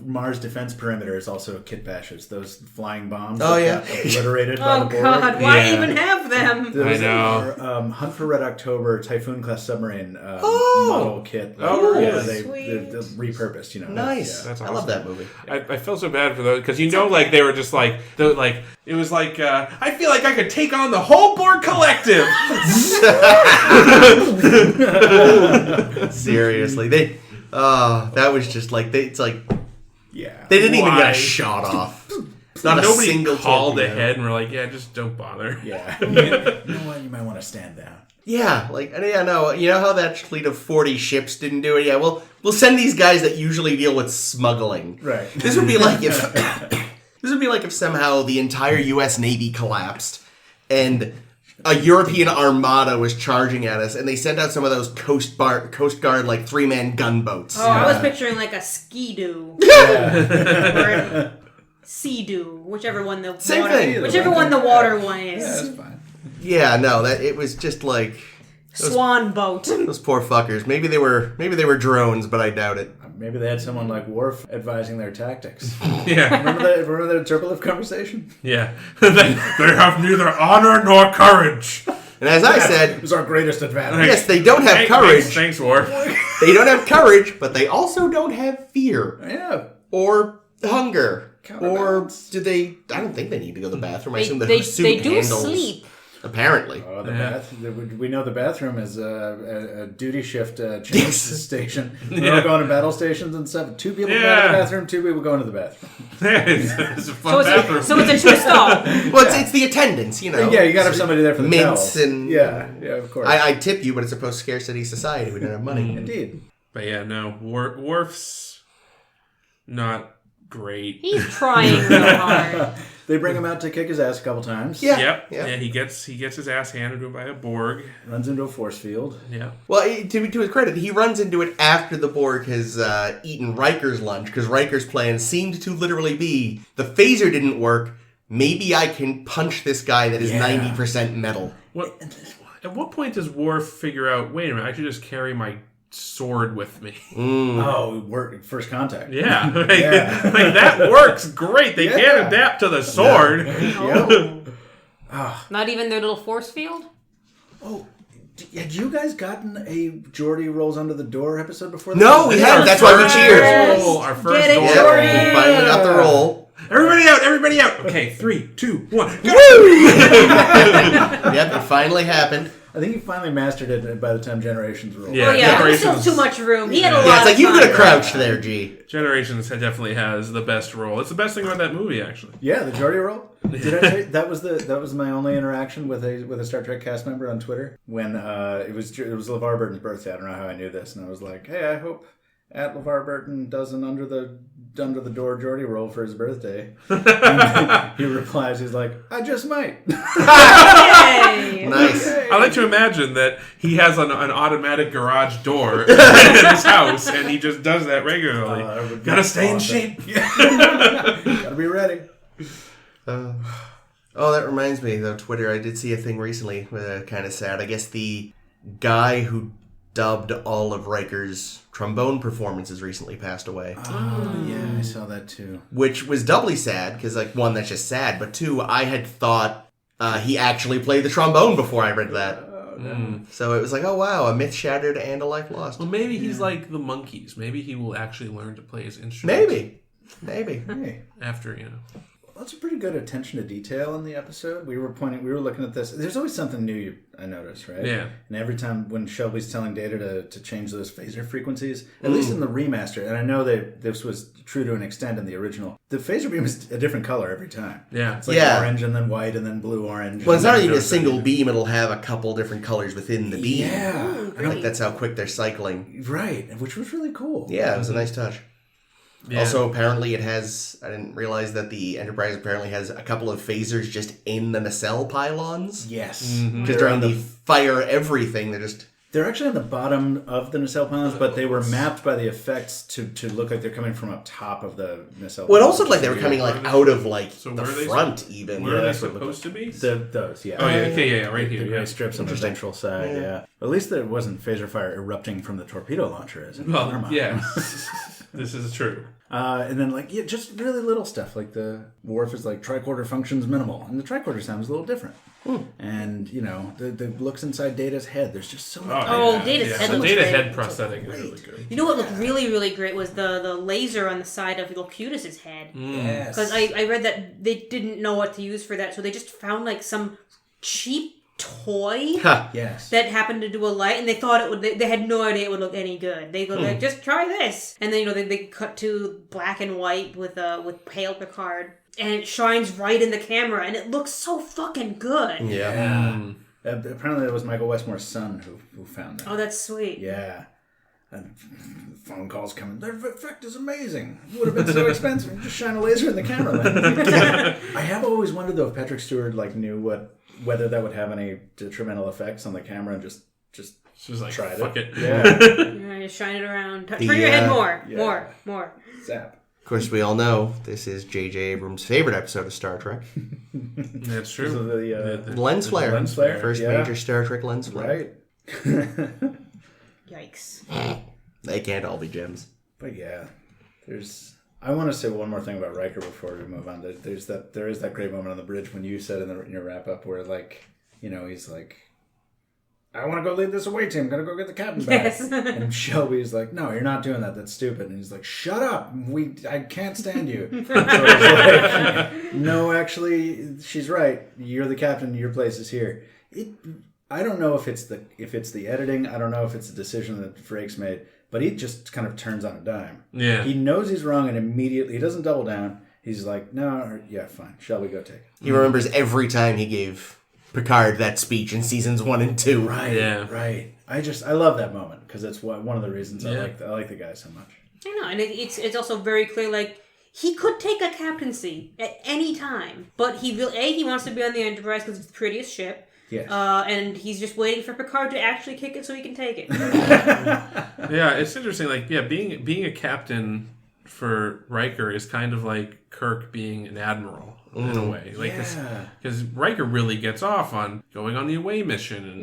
Mars defense perimeter is also kit bashes. Those flying bombs. Oh, that yeah. got obliterated by Oh the Borg. God, why Yeah. even have them? There's I know. our, Hunt for Red October Typhoon class submarine model kit. Oh, yeah, really? they're repurposed. Nice. Yeah. That's I love awesome. that movie. I feel so bad for those because like they were just like it was like I feel like I could take on the whole Borg collective. Seriously. That was just like, it's like, Yeah. they didn't even get Why? a shot off. Not a Nobody single called torpedo. ahead and we're like, yeah, just don't bother. Yeah. You know what? You might want to stand down. Yeah, no, you know how that fleet of 40 ships didn't do it? Yeah, we'll send these guys that usually deal with smuggling. Right. This would be like if somehow the entire U.S. Navy collapsed and a European armada was charging at us, and they sent out some of those Coast Guard like 3-man gunboats. Oh, I was picturing like a ski-doo. Yeah. Or a sea-doo, whichever one the Same water, thing. whichever one the water one is. Yeah, that's fine. Yeah, no, it was just like Swan boat. those poor fuckers. Maybe they were drones, but I doubt it. Maybe they had someone like Worf advising their tactics. Yeah. Remember the turbulent conversation? Yeah. They have neither honor nor courage. And as I said, It was our greatest advantage. yes, they don't have courage. Thanks, Worf. They don't have courage, but they also don't have fear Yeah. or hunger. Or Counterbalance. do they? I don't think they need to go to the bathroom. I assume the They suit do handles. sleep. Apparently. Oh, Yeah. We know the bathroom is a duty shift change station. We're all going to battle stations and stuff. 2 people go to the bathroom, 2 people go into the bathroom. It's a fun bathroom. So it's a true stall. Well, it's the attendance, you know. Yeah, you got to have somebody there for the Mints towels. and Yeah, of course. I tip you, but it's a post-scarcity society. We don't have money. Indeed. But yeah, no, Worf's not great. He's trying real hard. They bring him out to kick his ass a couple times. Yeah. Yep. Yeah. Yeah, he gets his ass handed to him by a Borg. Runs into a force field. Yeah. Well, to his credit, he runs into it after the Borg has eaten Riker's lunch, because Riker's plan seemed to literally be, the phaser didn't work, maybe I can punch this guy that is 90% metal. At what point does Worf figure out, wait a minute, I should just carry my sword with me? Oh, first contact. Yeah. Yeah. Like, that works great. They Yeah. can't adapt to the sword. Not even their little force field? Oh, had you guys gotten a Geordi rolls under the door episode before that? No, we haven't. That's why we cheered. Our first Get it, door. Geordi! Yeah, we finally got the roll. Everybody out. Okay, 3, 2, 1. Yep, it finally happened. I think he finally mastered it by the time Generations rolled. Yeah. Oh yeah, there was still Generations. too much room. He had a lot Yeah, it's like of you time. could have crouched there, G. Generations definitely has the best role. It's the best thing about that movie, actually. Yeah, the Geordi roll. Did I say that was my only interaction with a Star Trek cast member on Twitter when it was LeVar Burton's birthday. I don't know how I knew this, and I was like, hey, I hope at LeVar Burton does an under the door Geordi roll for his birthday. And he replies, he's like, I just might. Yay! Nice. I like to imagine that he has an automatic garage door in his house, and he just does that regularly. That would be Gotta stay in awesome. shape. Gotta be ready. Oh, that reminds me, though, Twitter, I did see a thing recently, kind of sad. I guess the guy who dubbed all of Riker's trombone performances recently passed away. Oh, yeah, I saw that too. Which was doubly sad, because, like, one, that's just sad, but two, I had thought he actually played the trombone before I read that. So it was like, oh wow, a myth shattered and a life lost. Well, maybe he's like the monkeys. Maybe he will actually learn to play his instrument. Maybe. Hey. After, That's a pretty good attention to detail in the episode. We were looking at this. There's always something new I noticed, right? Yeah. And every time when Shelby's telling Data to change those phaser frequencies, at least in the remaster, and I know that this was true to an extent in the original, the phaser beam is a different color every time. Yeah. It's like orange and then white and then blue-orange. Well, it's not and even then a single beam, it'll have a couple different colors within the beam. Yeah. Like, that's how quick they're cycling. Right, which was really cool. Yeah, it was a nice touch. Yeah. Also, apparently it has, I didn't realize that the Enterprise apparently has a couple of phasers just in the nacelle pylons. Yes. Because during the fire everything, They're actually on the bottom of the nacelle pylons, but they were mapped by the effects to look like they're coming from up top of the nacelle well, it pylons. also looked like they were coming like out of like So the where are they front even. Where are they that's what it supposed to be? Those, yeah. Oh, yeah. Okay, yeah, right The here. gray Yeah. strips on the ventral side, yeah. At least there wasn't phaser fire erupting from the torpedo launcher, is it? Never Well, mind. yeah. This is true. And then, like, just really little stuff. Like, the Worf is like, tricorder functions minimal. And the tricorder sounds a little different. And, the looks inside Data's head. There's just so much. Data's head The looks Data great. head prosthetic is really good. You know what looked really, really great was the laser on the side of Locutus's head. Yes. Because I read that they didn't know what to use for that, so they just found like some cheap toy Yes. that happened to do a light, and they thought it would. They had no idea it would look any good. They go like, just try this, and then they cut to black and white with Pale Picard and it shines right in the camera, and it looks so fucking good. Yeah. Apparently, it was Michael Westmore's son who found that. Oh, that's sweet. Yeah. And phone calls coming. Their effect is amazing. It would have been so expensive. Just shine a laser in the camera. I have always wondered though if Patrick Stewart new whether that would have any detrimental effects on the camera and just like, tried fuck it. Yeah. Yeah, shine it around. Turn your head more. Yeah. More. Zap. Of course, we all know this is J.J. Abrams' favorite episode of Star Trek. That's true. So the Lens flare. lens flare. First major Star Trek lens flare. Right. Yikes. They can't all be gems. But yeah, I want to say one more thing about Riker before we move on. There is that great moment on the bridge when you said in your wrap up where he's like, I want to go lead this away team. I'm going to go get the captain back. Yes. And Shelby's like, no, you're not doing that. That's stupid. And he's like, shut up. I can't stand you. So it's like, no, actually, she's right. You're the captain. Your place is here. I don't know if it's the editing. I don't know if it's a decision that Frakes made. But he just kind of turns on a dime. Yeah. He knows he's wrong and immediately, he doesn't double down. He's like, no, yeah, fine. Shall we go take it? He remembers every time he gave Picard that speech in seasons 1 and 2. Right. Yeah. Right. I love that moment because it's one of the reasons I like the guy so much. I know, and it's also very clear, like, he could take a captaincy at any time, but he wants to be on the Enterprise because it's the prettiest ship. Yes. And he's just waiting for Picard to actually kick it so he can take it. Yeah, it's interesting. Like, yeah, being a captain for Riker is kind of like Kirk being an admiral in a way. Like, because Riker really gets off on going on the away mission and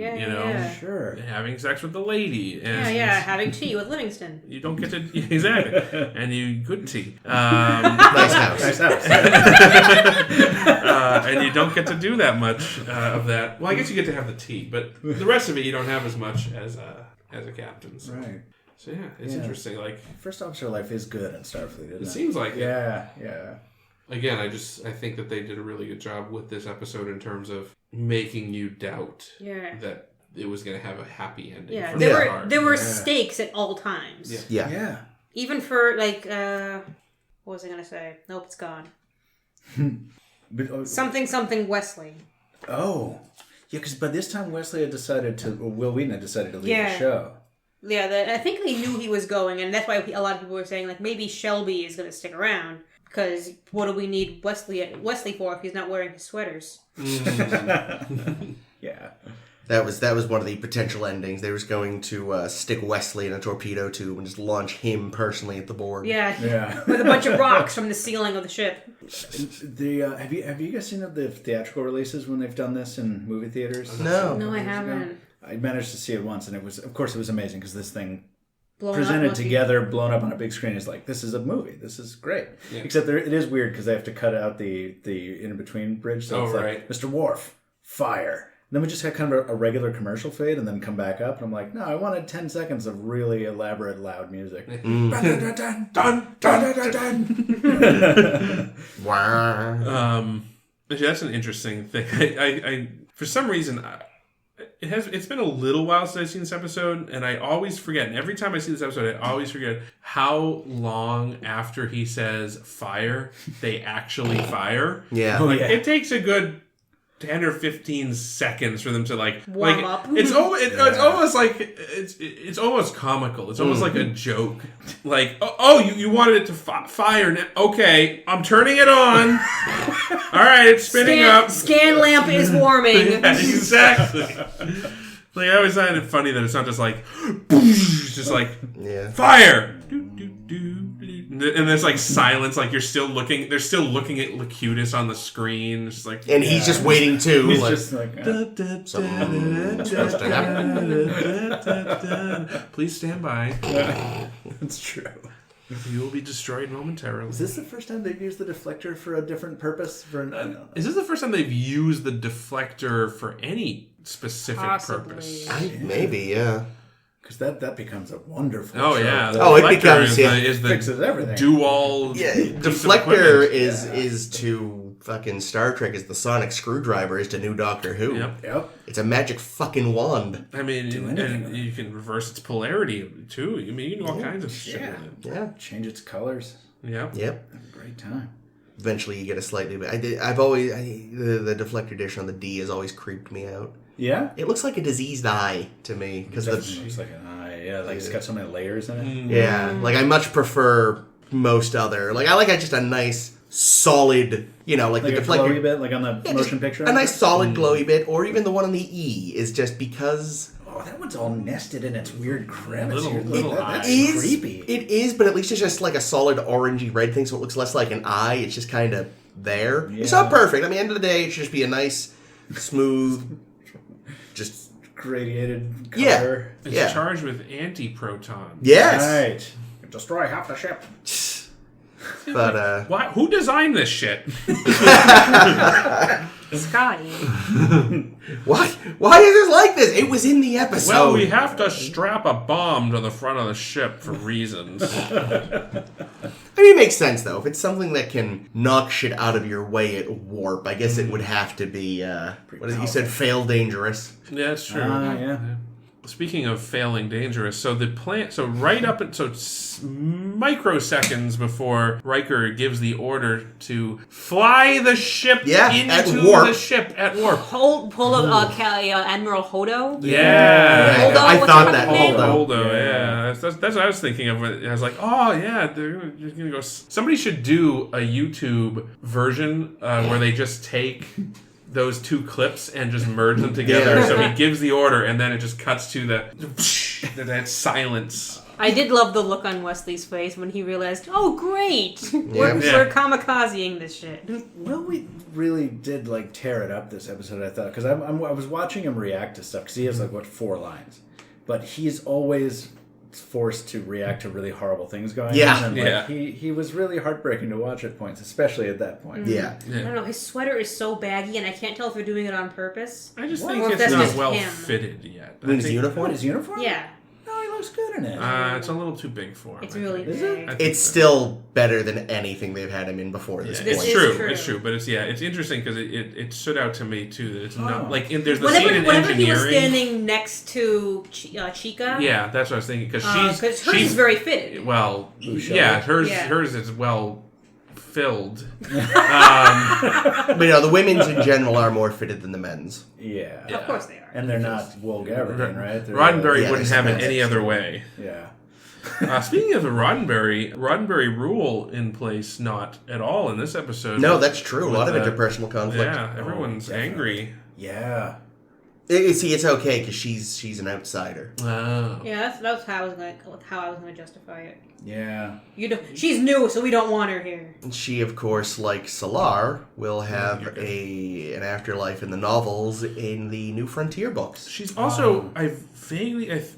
Sure. having sex with the lady. And having tea with Livingston. You don't get to exactly, and you good tea. Nice house. Nice house. And you don't get to do that much of that. Well, I guess you get to have the tea, but the rest of it you don't have as much as a captain. So. Right. So yeah, it's interesting. Like, first officer life is good in Starfleet, isn't it? It seems like it. Yeah. Again, I think that they did a really good job with this episode in terms of making you doubt that it was going to have a happy ending. Yeah, for there were stakes at all times. Yeah. Even for like, what was I going to say? Nope, it's gone. But, something Wesley. Oh, yeah, because by this time Wesley had decided Will Wheaton had decided to leave the show. Yeah, I think they knew he was going, and that's why a lot of people were saying, like, maybe Shelby is going to stick around, because what do we need Wesley for if he's not wearing his sweaters? Yeah. That was one of the potential endings. They were going to stick Wesley in a torpedo tube and just launch him personally at the Borg. Yeah. With a bunch of rocks from the ceiling of the ship. Have you guys seen the theatrical releases when they've done this in movie theaters? No, I haven't. I managed to see it once, and it was amazing because this thing blown up on a big screen is like, this is a movie. This is great. Yeah. Except it is weird because they have to cut out the in between bridge. So it's like, Mr. Worf, fire. And then we just had kind of a regular commercial fade and then come back up. And I'm like, no, I wanted 10 seconds of really elaborate, loud music. Wow. That's an interesting thing. I for some reason, it's been a little while since I've seen this episode, and I always forget. And every time I see this episode, I always forget how long after he says fire they actually fire. Yeah. It takes a good 10 or 15 seconds for them to warm up. It's almost like it's almost comical. It's almost like a joke. Like, you wanted it to fire now. Okay, I'm turning it on. All right, it's spinning up. Scan lamp is warming. Yeah, exactly. Like, I always find it funny that it's not just like, it's just like, fire. And there's like silence, like they're still looking at Locutus on the screen. It's like, and he's just waiting too. He's just like, something's supposed to happen. Please stand by. That's true. You will be destroyed momentarily. Is this the first time they've used the deflector for a different purpose? Is this the first time they've used the deflector for any specific purpose? Maybe, yeah. Because that becomes a wonderful. Oh show. yeah. It becomes fixes everything. Dual. Yeah, deflector is to fucking Star Trek as the sonic screwdriver is to New Doctor Who. Yep. It's a magic fucking wand. I mean, and you can reverse its polarity too. I mean, you can do all kinds of shit with it. Yeah. Change its colors. Yeah. Yep. Have a great time. eventually you get a slightly... the deflector dish on the D has always creeped me out. Yeah? It looks like a diseased eye to me. Because Definitely looks like an eye. Yeah, like it's got so many layers in it. Yeah, like I much prefer most other... Like I like just a nice, solid, like the a deflector... glowy bit, like on the motion picture? A nice solid glowy bit, or even the one on the E is just because... Oh, that one's all nested in its weird crevice. Little That's eye. creepy. It is, but at least it's just like a solid orangey red thing, so it looks less like an eye. It's just kind of there. Yeah. It's not perfect. I mean, at the end of the day, it should just be a nice, smooth, just... Gradiated Yeah. color. It's charged with anti-protons. Yes! Right. Destroy half the ship. But, Why? Who designed this shit? Scotty. why is this like this? It was in the episode. Well, we have to strap a bomb to the front of the ship for reasons. I mean, it makes sense, though. If it's something that can knock shit out of your way at warp, I guess it would have to be, what is it? You said fail dangerous. Yeah, that's true. Yeah. Speaking of failing dangerous, so right up at microseconds before Riker gives the order to fly the ship into the ship at warp. Pull up Admiral Hodo. Yeah. Holdo, I what's thought her that name? Holdo, yeah. That's what I was thinking of. I was like, oh yeah, they're gonna go. Somebody should do a YouTube version where they just take those two clips and just merge them together. Yeah. So he gives the order, and then it just cuts to that silence. I did love the look on Wesley's face when he realized, oh great, we're kamikazing this shit. Well, we really did tear it up this episode, I thought, because I was watching him react to stuff because he has 4 lines, but he's always forced to react to really horrible things going on. And he was really heartbreaking to watch at points, especially at that point. Yeah. I don't know, his sweater is so baggy and I can't tell if they're doing it on purpose. I just Or think if it's that's not just well him. fitted yet. In his uniform? His uniform? Yeah. No, he looks good in it. It's a little too big for him. It's really Is big. it? I think It's so. still better than anything they've had him in before this This point. is True. true. It's true, but it's interesting because it stood out to me too that it's not there's the Whenever, scene in whenever he was engineering. standing next to Chica, Yeah, that's what I was thinking because hers is very fitted. well, Lucia. yeah, hers Yeah. hers is well filled. But the women's in general are more fitted than the men's. Yeah. Of course they are. And they're not wool Gavin, right? They're, Roddenberry yeah, wouldn't they're have it synthetic. any other way. Yeah. Speaking of Roddenberry rule in place not at all in this episode. No, that's true. A lot of With, interpersonal conflict. Yeah, everyone's angry. Yeah. See, it's okay because she's an outsider. Oh. Yeah, that's how I was gonna justify it. Yeah. She's new, so we don't want her here. And she, of course, like Solar, will have an afterlife in the novels in the New Frontier books. She's also, I'm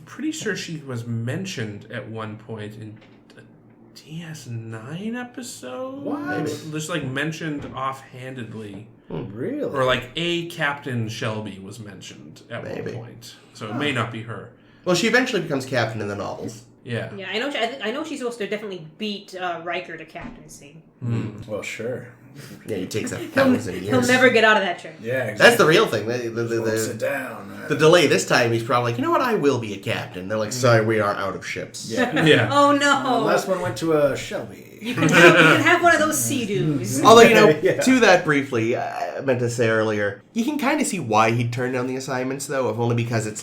pretty sure she was mentioned at one point in a DS9 episode. What? Just mentioned offhandedly. Really? Or a Captain Shelby was mentioned at one point. So it may not be her. Well, she eventually becomes captain in the novels. Yeah. Yeah, I know she's supposed to definitely beat Riker to captaincy. Well, sure. Yeah, he takes 1,000 years. He'll never get out of that chair. Yeah, exactly. That's the real thing. Sit down. The delay this time, he's probably like, you know what, I will be a captain. They're like, sorry, we are out of ships. Yeah. Yeah. Oh no! The last one went to a Shelby. You can have one of those sea-doos. Although, Yeah. to that briefly, I meant to say earlier, you can kind of see why he'd turn down the assignments, though, if only because it's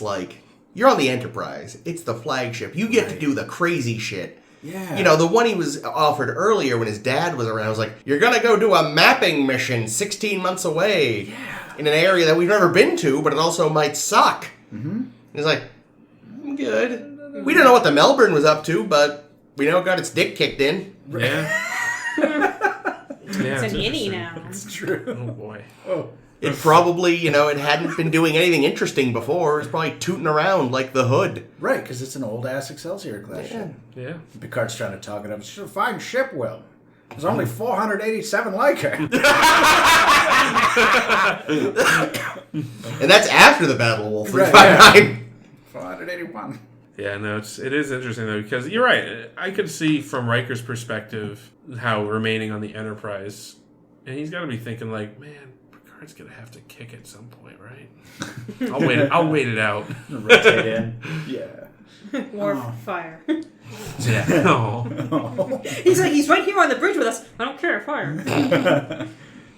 you're on the Enterprise. It's the flagship. You get to do the crazy shit. Yeah. The one he was offered earlier when his dad was around was like, you're going to go do a mapping mission 16 months away in an area that we've never been to, but it also might suck. Mm-hmm. He's like, I'm good. We don't know what the Melbourne was up to, but we know it got its dick kicked in. Yeah. It's an innie interesting. now. It's true. Oh boy. Oh. It probably, it hadn't been doing anything interesting before. It's probably tooting around like the Hood. Right, because it's an old-ass Excelsior class ship. Yeah. Picard's trying to talk it up. It's a fine ship, Will. There's only 487 like her. And that's after the Battle of Wolf Right, 359. 481. Yeah, no, it is interesting though because you're right. I could see from Riker's perspective how remaining on the Enterprise, and he's got to be thinking man, Picard's gonna have to kick at some point, right? I'll wait it out. Rotate in. Yeah. War fire. Yeah. Oh. He's like, he's right here on the bridge with us. I don't care, fire.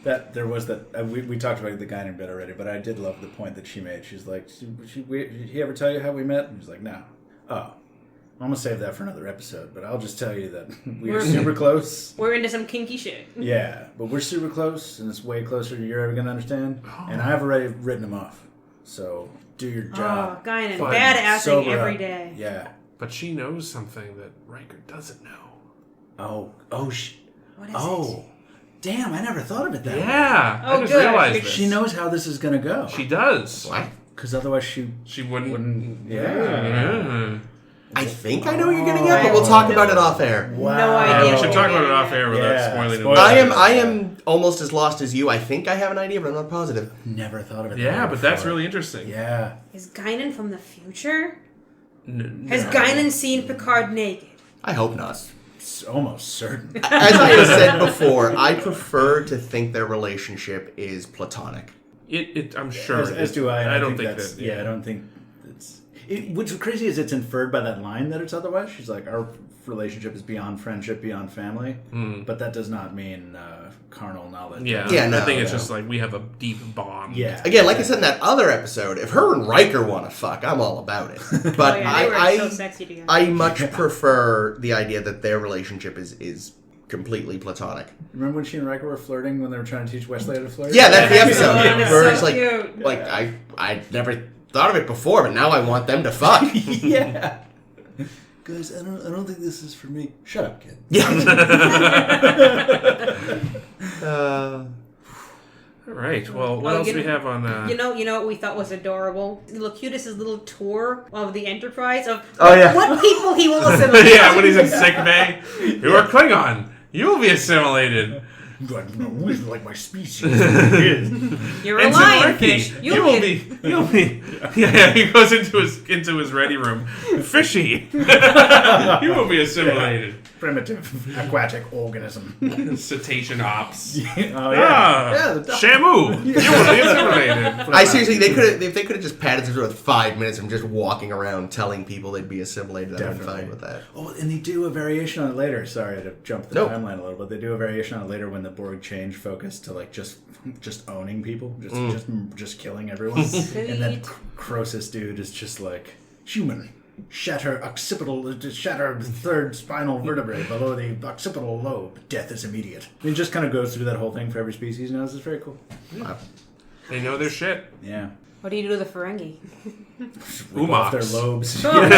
We talked about the guy in bed already, but I did love the point that she made. She's like, did he ever tell you how we met? And he's like, no. Oh, I'm gonna save that for another episode, but I'll just tell you that we're super close. We're into some kinky shit. Yeah, but we're super close, and it's way closer than you're ever gonna understand. And I've already written him off, so do your job. Oh, Guinan, badassing every day. Yeah. But she knows something that Riker doesn't know. What is it? Damn, I never thought of it that way. Yeah. Oh, I just good. realized this. She knows how this is gonna go. She does. What? Because otherwise she wouldn't. Yeah. I think I know what you're getting at, but we'll talk about it off air. Wow. No idea. We should talk about it off air without spoiling it. I am almost as lost as you. I think I have an idea, but I'm not positive. Never thought of it. Yeah, but that's really interesting. Yeah. Is Guinan from the future? No. Has Guinan seen Picard naked? I hope not. It's almost certain. As I have said before, I prefer to think their relationship is platonic. I'm sure. As do I. I don't think that's. that. Yeah, I don't think it's. What's crazy is it's inferred by that line that it's otherwise. She's like, our relationship is beyond friendship, beyond family. But that does not mean carnal knowledge. Yeah, no, I think it's just like we have a deep bond. Yeah. Again, like I said in that other episode, if her and Riker want to fuck, I'm all about it. But They were so sexy together. I much prefer the idea that their relationship is completely platonic. Remember when she and Riker were flirting when they were trying to teach Wesley how to flirt? Yeah, that's the episode. It's where so it's like, cute. like I never thought of it before, but now I want them to fuck. Yeah. Guys, I don't think this is for me. Shut up, kid. Yeah. All right. Well, what else do we have on? You know what we thought was adorable? Locutus's little tour of the Enterprise of yeah. what people he will assimilate. Yeah, when he's in sick bay. You are Klingon. You will be assimilated. Like my species. You're a Ensign lionfish. Ricky, You'll be. Yeah, he goes into his ready room. Fishy. You will be assimilated. Primitive aquatic organism. Cetacean ops. Oh yeah. Shamu. You will be assimilated. I seriously, if they could have just padded through with 5 minutes of just walking around telling people they'd be assimilated, I'd be fine with that. Oh, and they do a variation on it later. Sorry to jump the timeline a little, but they do a variation on it later when the Borg change focus to like just owning people, just killing everyone, and that Croesus dude is just like human. Shatter third spinal vertebrae below the occipital lobe. Death is immediate. And it just kind of goes through that whole thing for every species now. This is very cool. Wow. They know their shit. Yeah. What do you do to the Ferengi? Rip off their Umox. lobes. Oh, no.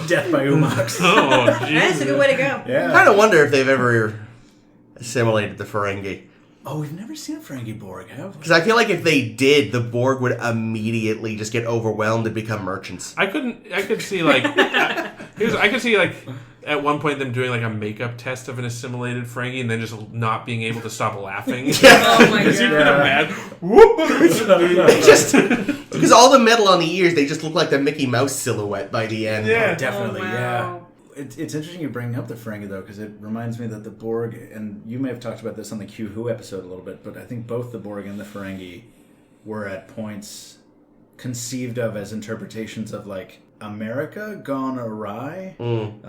Death by Umox. Oh, That's a Jesus. good way to go. Yeah. I kind of wonder if they've ever assimilated the Ferengi. Oh, we've never seen a Ferengi Borg, have we? Because I feel like if they did, the Borg would immediately just get overwhelmed and become merchants. I could see like at one point them doing like a makeup test of an assimilated Ferengi and then just not being able to stop laughing. Oh my Because you could god. imagine. Just because all the metal on the ears, they just look like the Mickey Mouse silhouette by the end. Yeah. Definitely, Oh, wow. yeah. It's interesting you bring up the Ferengi, though, because it reminds me that the Borg, and you may have talked about this on the Q Who episode a little bit, but I think both the Borg and the Ferengi were at points conceived of as interpretations of, like, America gone awry. I haven't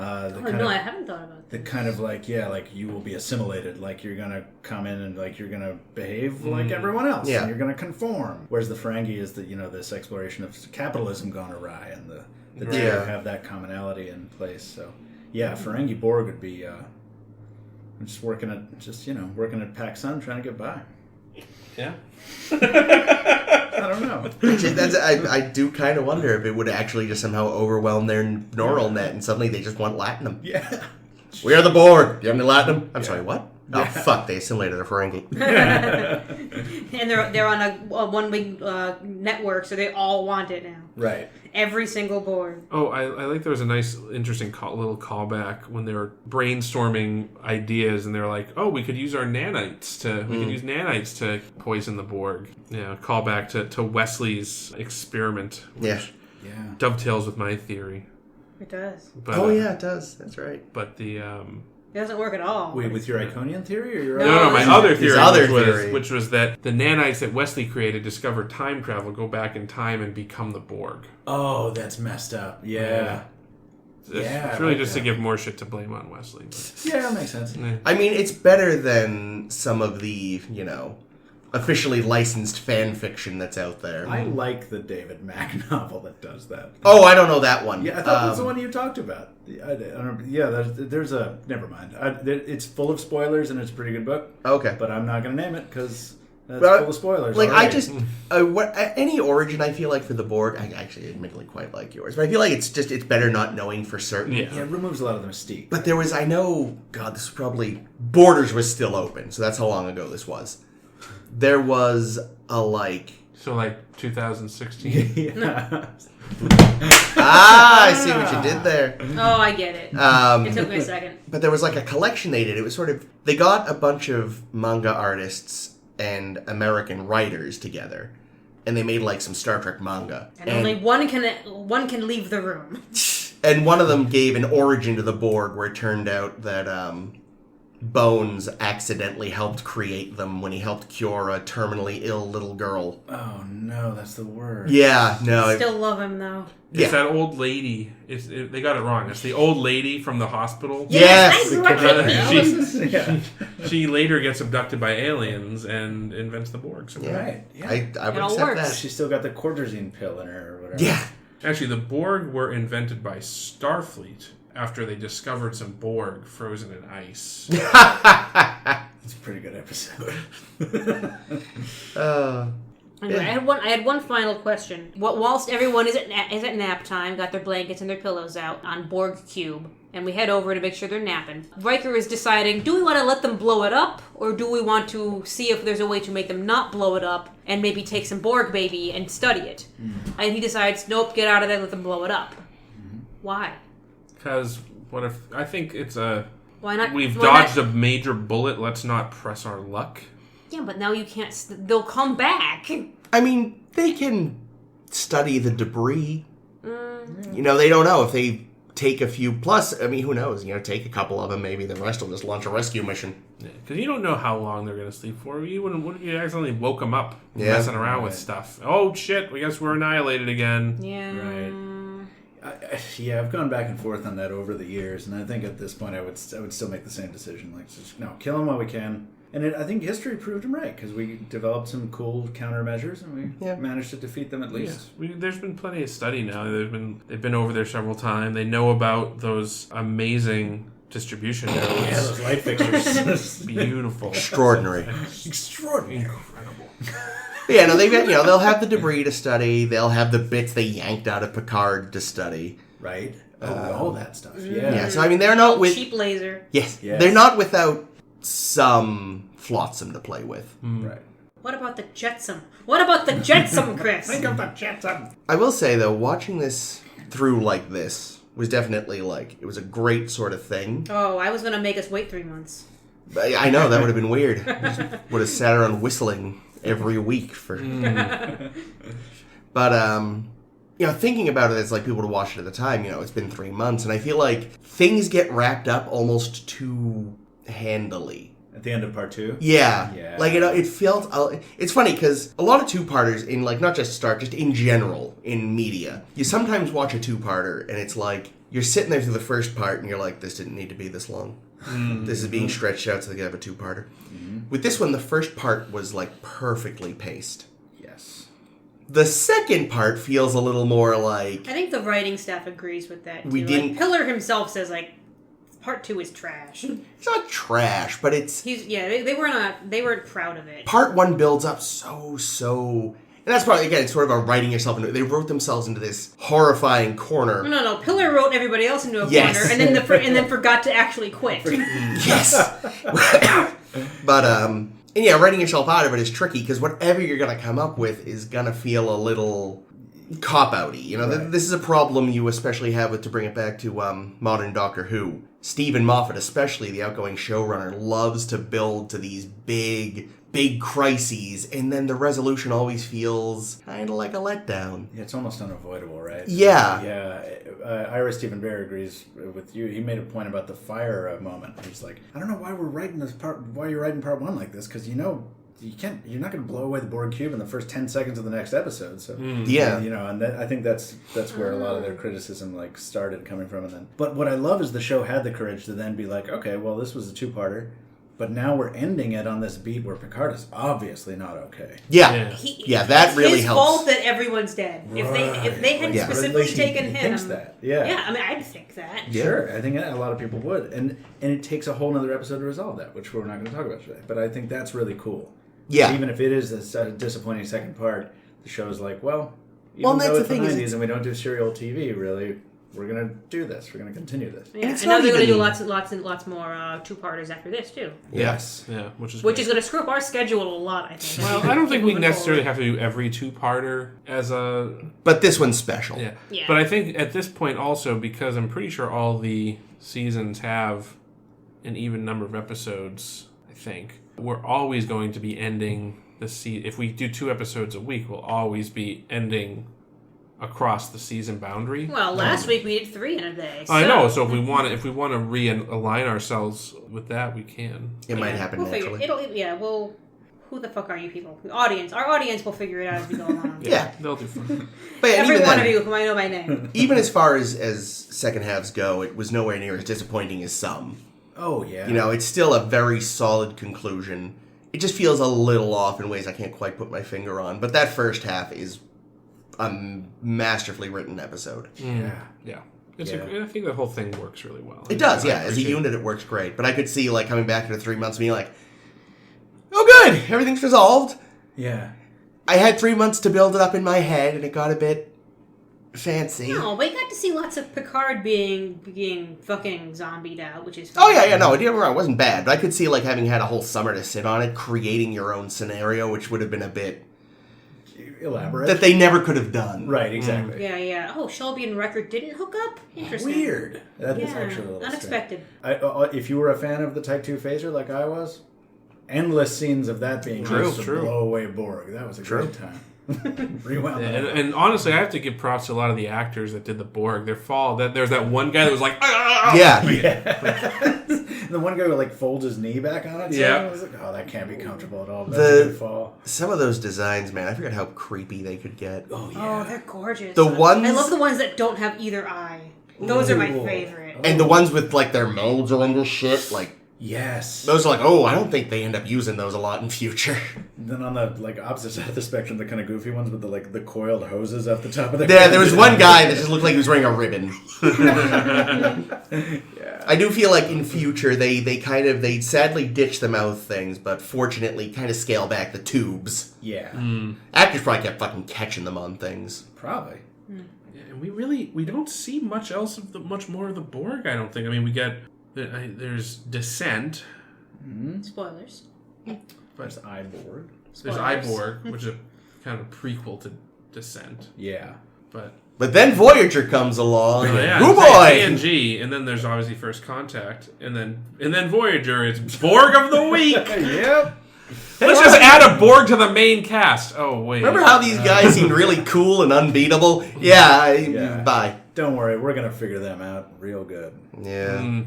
thought about that. The kind of like, yeah, like you will be assimilated, like you're gonna come in and like you're gonna behave like everyone else, Yeah. and you're gonna conform. Whereas the Ferengi is that, you know, this exploration of capitalism gone awry, and the two Yeah. have that commonality in place. So yeah, Ferengi Borg would be just working at Pac Sun trying to get by. Yeah. I don't know. I do kind of wonder if it would actually just somehow overwhelm their neural net and suddenly they just want Latinum. Yeah. We are the Borg. You have any Latinum? I'm sorry, what? Oh, fuck, they assimilated a Ferengi. And they're on a one big network, so they all want it now. Right. Every single Borg. Oh, I like there was a nice, interesting little callback when they were brainstorming ideas, and they were like, "Oh, we could use our nanites to poison the Borg." Yeah, callback to Wesley's experiment, which Yeah. dovetails with my theory. It does. But, Oh, yeah, it does. That's right. But the It doesn't work at all. Wait, with your Iconian theory or your no, my his- other his theory, other which theory. which was that the nanites that Wesley created discover time travel, go back in time, and become the Borg. Oh, that's messed up. Yeah. It's really just to give more shit to blame on Wesley. But. Yeah, that makes sense. Yeah. I mean, it's better than some of the, officially licensed fan fiction that's out there. I like the David Mack novel that does that. Oh, I don't know that one. Yeah, I thought that was the one you talked about. There's a... Never mind. It's full of spoilers, and it's a pretty good book. Okay. But I'm not going to name it, because that's full of spoilers. Like, already. I just... any origin, I feel like, for the Borg, I actually admittedly quite like yours, but I feel like it's better not knowing for certain. Yeah. Yeah, it removes a lot of the mystique. But there was, I know... God, this was probably... Borders was still open, so that's how long ago this was. There was a, like... So, 2016? Yeah. I see what you did there. Oh, I get it. It took me a second. But there was, a collection they did. It was sort of... They got a bunch of manga artists and American writers together, and they made, some Star Trek manga. And only one can leave the room. And one of them gave an origin to the Borg, where it turned out that, Bones accidentally helped create them when he helped cure a terminally ill little girl. Oh, no, that's the word. Yeah, no. Still love him, though. It's that old lady. They got it wrong. It's the old lady from the hospital. Yes! She later gets abducted by aliens and invents the Borg. So Right, yeah. I would It all accept works. that. She's still got the cortisone pill in her or whatever. Yeah. Actually, the Borg were invented by Starfleet after they discovered some Borg frozen in ice. It's a pretty good episode. Anyway, I had one final question. Whilst everyone is at nap time, got their blankets and their pillows out on Borg Cube, and we head over to make sure they're napping, Riker is deciding, do we want to let them blow it up, or do we want to see if there's a way to make them not blow it up, and maybe take some Borg baby and study it? And he decides, nope, get out of there, let them blow it up. Why? Because what if... I think it's a... Why not? We've why dodged a major bullet. Let's not press our luck. Yeah, but now you can't... They'll come back. I mean, they can study the debris. They don't know if they take a few... Plus, I mean, who knows? Take a couple of them. Maybe the rest will just launch a rescue mission. Because you don't know how long they're going to sleep for. What if you accidentally woke them up messing around with stuff? Oh, shit. I guess we're annihilated again. Yeah. Right. I've gone back and forth on that over the years, and I think at this point I would still make the same decision. Kill them while we can. And I think history proved him right, because we developed some cool countermeasures, and we managed to defeat them at least. Yeah. There's been plenty of study now. They've been over there several times. They know about those amazing distribution nodes. Yeah, those light fixtures. Beautiful. Extraordinary. Extraordinary. Incredible. Yeah, no, they'll have the debris to study. They'll have the bits they yanked out of Picard to study. Right? All that stuff. Yeah. Yeah, so I mean, they're not with... Cheap laser. Yes. Yes. They're not without some flotsam to play with. Right. What about the Jetsam? What about the Jetsam, Chris? Think of the Jetsam. I will say, though, watching this through like this was definitely, it was a great sort of thing. Oh, I was going to make us wait 3 months. I know, that would have been weird. Would have sat around whistling every week for... But, thinking about it as, people would have watched it at the time, it's been 3 months, and I feel like things get wrapped up almost too handily. At the end of part 2? Yeah. Yeah. It felt... It's funny, because a lot of two-parters in, not just Star, just in general, in media, you sometimes watch a two-parter, and it's you're sitting there through the first part, and you're like, this didn't need to be this long. This is being stretched out so they can have a two-parter. With this one, the first part was, perfectly paced. Yes. The second part feels a little more I think the writing staff agrees with that, too. We didn't- Pillar himself says, part 2 is trash. It's not trash, but it's... They weren't proud of it. Part 1 builds up so... And that's probably, again, it's sort of a writing yourself into... They wrote themselves into this horrifying corner. No. Pillar wrote everybody else into a Yes. corner, and then forgot to actually quit. Yes! But, writing yourself out of it is tricky, because whatever you're going to come up with is going to feel a little cop-outy. Right. This is a problem you especially have with, to bring it back to modern Doctor Who. Stephen Moffat, especially the outgoing showrunner, loves to build to these big crises, and then the resolution always feels kind of like a letdown. Yeah, it's almost unavoidable, right? Yeah. Yeah. Ira Stephen Bear agrees with you. He made a point about the fire moment. He's like, I don't know why we're writing this part, why you're writing part 1 like this, because you're not going to blow away the Borg cube in the first 10 seconds of the next episode. So Yeah. and I think that's where a lot of their criticism started coming from. And then, but what I love is the show had the courage to then be like, okay, well, this was a 2-parter. But now we're ending it on this beat where Picard is obviously not okay. Yeah. That it's really his helps. fault that everyone's dead. Right. If they had Yeah. specifically At least taken he him, thinks that. Yeah. I mean, I'd think that. Sure, I think a lot of people would, and it takes a whole nother episode to resolve that, which we're not going to talk about today. But I think that's really cool. Yeah. Even if it is a disappointing second part, the show's like, well, Well, even that's though the it's the thing is 90s and we don't do serial TV, really, we're going to do this. We're going to continue this. Yeah. it's And now not they're going to do even- lots more 2-parters after this too, Yes. Yeah, which is which is going to screw up our schedule a lot. I think. well, I don't think we Moving necessarily forward. have to do every 2-parter as a But this one's special. Yeah. But I think at this point also, because I'm pretty sure all the seasons have an even number of episodes, I think, we're always going to be ending the season. If we do 2 episodes a week, we'll always be ending across the season boundary. Well, last week we did 3 in a day. So. I know. So if we want to realign ourselves with that, we can. It might happen We'll naturally. figure. Who the fuck are you people? The audience. Our audience will figure it out as we go along. Yeah. They'll do fine. But yeah, Every even one then, of you whom I know by name. even as far as second halves go, it was nowhere near as disappointing as some. Oh, yeah. It's still a very solid conclusion. It just feels a little off in ways I can't quite put my finger on. But that first half is a masterfully written episode. Yeah. Yeah. I think the whole thing works really well. It does, I yeah. As a appreciate- unit, it works great. But I could see, coming back to 3 months and being like, oh, good, everything's resolved. Yeah. I had 3 months to build it up in my head, and it got a bit fancy. No, we got to see lots of Picard being fucking zombied out, which is Oh, fun. yeah, no, don't get me wrong, it wasn't bad. But I could see, having had a whole summer to sit on it, creating your own scenario, which would have been a bit... Elaborate. that they never could have done. Right, exactly. Yeah. Oh, Shelby and Record didn't hook up? Interesting. Weird. That is Yeah, actually a little unexpected. strange. If you were a fan of the Type 2 phaser like I was, endless scenes of that being used to True. blow away Borg. That was a great time. Rewound that. And honestly, I have to give props to a lot of the actors that did the Borg. There's that one guy that was like, "Ah!" Yeah. The one guy who folds his knee back on it. So Yeah. I was like, oh, that can't be comfortable at all. That's The- a good fall. Some of those designs, man, I forgot how creepy they could get. Oh, Oh, they're gorgeous. The ones... I love the ones that don't have either eye. Those are my Ooh. favorite. And the ones with, their molds on this shit, Yes. those are I don't think they end up using those a lot in future. Then on the opposite side of the spectrum, the kind of goofy ones with the coiled hoses off the top of their Yeah, there was one guy that just looked like he was wearing a ribbon. Yeah. I do feel like in future they sadly ditch the mouth things, but fortunately kind of scale back the tubes. Yeah. Actors probably kept fucking catching them on things. Probably. Yeah, and we don't see much else of much more of the Borg. I don't think. I mean, we get there's Descent. Spoilers. There's iBorg. There's Spoilers. Iborg, which is kind of a prequel to Descent. Yeah. But then Voyager comes along. Yeah, Oh it's boy! TNG, and then there's obviously First Contact, and then Voyager. It's Borg of the Week. Yep. Let's just add a Borg to the main cast. Oh wait, Remember how these guys seemed really cool and unbeatable? Yeah. Bye. Don't worry, we're gonna figure them out real good. Yeah.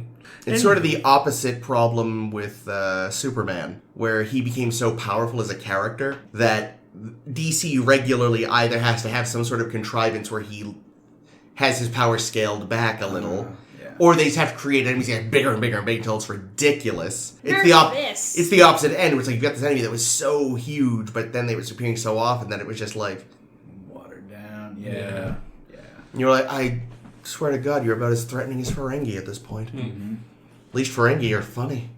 It's sort of the opposite problem with Superman, where he became so powerful as a character that DC regularly either has to have some sort of contrivance where he has his power scaled back a little, Yeah. or they just have to create enemies that get bigger and bigger and bigger until it's ridiculous. This. It's the opposite end, where it's like you've got this enemy that was so huge, but then they were appearing so often that it was just like... Watered down. Yeah. You're like, I swear to God, you're about as threatening as Ferengi at this point. Mm-hmm. At least Ferengi are funny.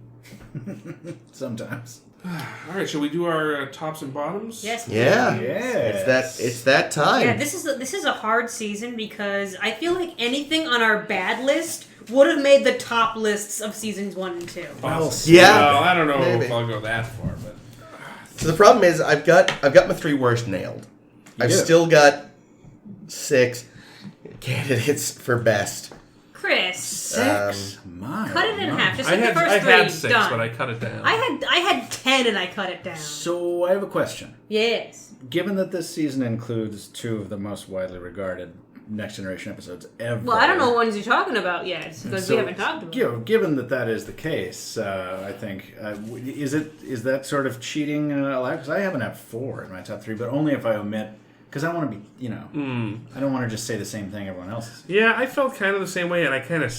Sometimes. All right, shall we do our tops and bottoms? Yes. Yeah. Yes. It's that time. Yeah, this is a hard season because I feel like anything on our bad list would have made the top lists of seasons 1 and 2. Well, Yeah. Well, I don't know Maybe. if I'll go that far, but So the problem is, I've got my 3 worst nailed. I've do. still got 6 candidates for best. Chris, 6. My. cut it in half. Just I like the had first 3. 6, Done. but I cut it down. I had 10 and I cut it down. So I have a question. Yes. Given that this season includes 2 of the most widely regarded Next Generation episodes ever. Well, I don't know what ones you're talking about yet, because we haven't talked about it. Given that is the case, I think, is that sort of cheating allowed? Because I haven't had 4 in my top 3, but only if I omit, because I want to be, I don't want to just say the same thing everyone else is. Yeah, I felt kind of the same way, and I kind of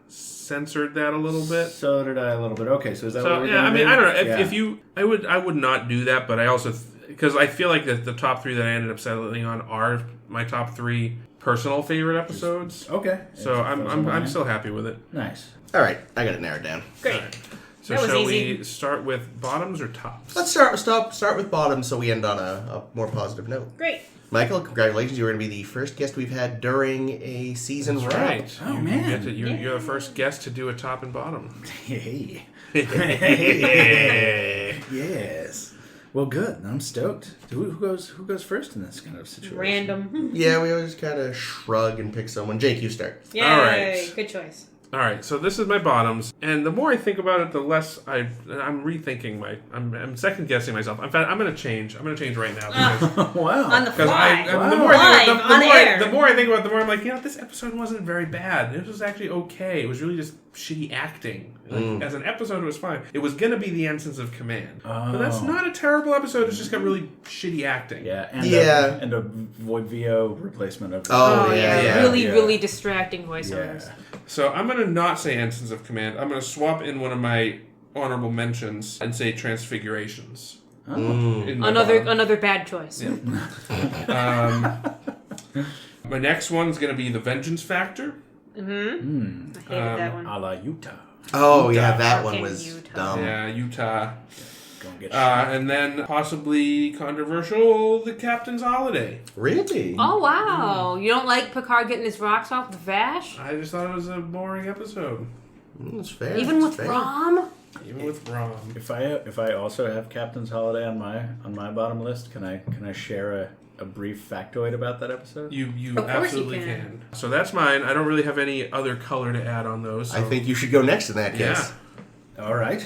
censored that a little bit. So did I a little bit. Okay, so is that what we're yeah, I mean, do? I don't know. If you, I would not do that, but I also, because I feel like the top 3 that I ended up settling on are my top 3 personal favorite episodes. Okay. So I'm still happy with it. Nice. All right, I got it narrowed down. Great. So That was shall easy. we start with bottoms or tops? Let's start with bottom so we end on a more positive note. Great. Michael, congratulations. You're going to be the first guest we've had during a season That's wrap. right. Oh, You man. get to- you're the first guest to do a top and bottom. Hey. Yes. Well, good. I'm stoked. Who goes first in this kind of situation? Random. Yeah, we always kind of shrug and pick someone. Jake, you start. Yay. All right. Good choice. All right, so this is my bottoms, and the more I think about it, the less I'm rethinking I'm second guessing myself. In fact, I'm going to change. I'm going to change right now because Wow. On the fly. the more I think Live, on air. the more I think about it, the more I'm like, this episode wasn't very bad. It was actually okay. It was really just shitty acting. Like, as an episode, it was fine. It was going to be the Ensigns of Command, but that's not a terrible episode. It's just got really shitty acting. Yeah. And a Void VO replacement of. Oh, yeah. Really distracting voiceovers. Yeah. So I'm going to not say Ensigns of Command. I'm going to swap in one of my honorable mentions and say Transfigurations. Oh. In my bottom. Another bad choice. My next one's going to be The Vengeance Factor. I hated that one. A la Utah. Oh, yeah, that one Fucking was Utah. dumb. Yeah, Utah. Go and get shot. And then possibly controversial, The Captain's Holiday. Really? Oh, wow. You don't like Picard getting his rocks off with Vash? I just thought it was a boring episode. That's fair. Even that's with fair. Rom? Even with Rom. If I also have Captain's Holiday on my bottom list, can I share a brief factoid about that episode? You Of course absolutely you can. can. So that's mine. I don't really have any other color to add on those. So. I think you should go next in that case. Yeah. All right.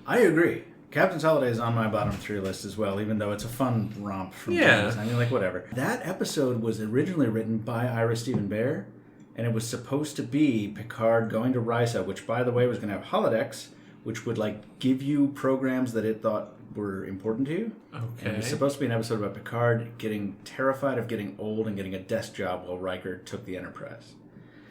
I agree. Captain's Holiday is on my bottom 3 list as well, even though it's a fun romp from time to time. I mean, like, whatever. That episode was originally written by Ira Stephen Bear, and it was supposed to be Picard going to Risa, which, by the way, was going to have holodecks, which would, like, give you programs that it thought were important to you. And it Okay. was supposed to be an episode about Picard getting terrified of getting old and getting a desk job while Riker took the Enterprise.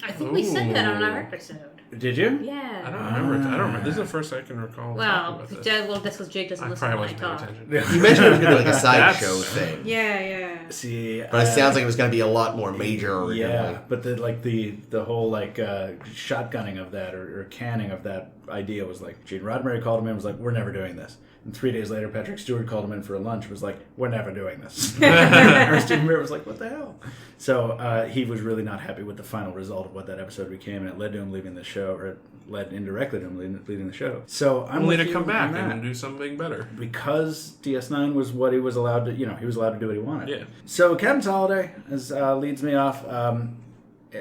I think we said that on our episode. Did you? Yeah. I don't remember. I don't remember. This is the first I can recall. Well, talking about this. that's because Jake doesn't I listen probably to my wasn't paying talk. attention. You mentioned it was going to be like a That's- sideshow thing. Yeah. See, But it sounds like it was going to be a lot more major originally. yeah, but the whole like shotgunning of that or canning of that idea was like Gene Roddenberry called him in and was like, we're never doing this. And 3 days later, Patrick Stewart called him in for a lunch and was like, we're never doing this. And Stephen Bear was like, what the hell? So he was really not happy with the final result of what that episode became, and it led to him leaving the show, or it led indirectly to him leaving the show. So I'm Only with to you come back on that. and do something better. Because DS9 was what he was allowed to, he was allowed to do what he wanted. Yeah. So Captain's Holiday leads me off.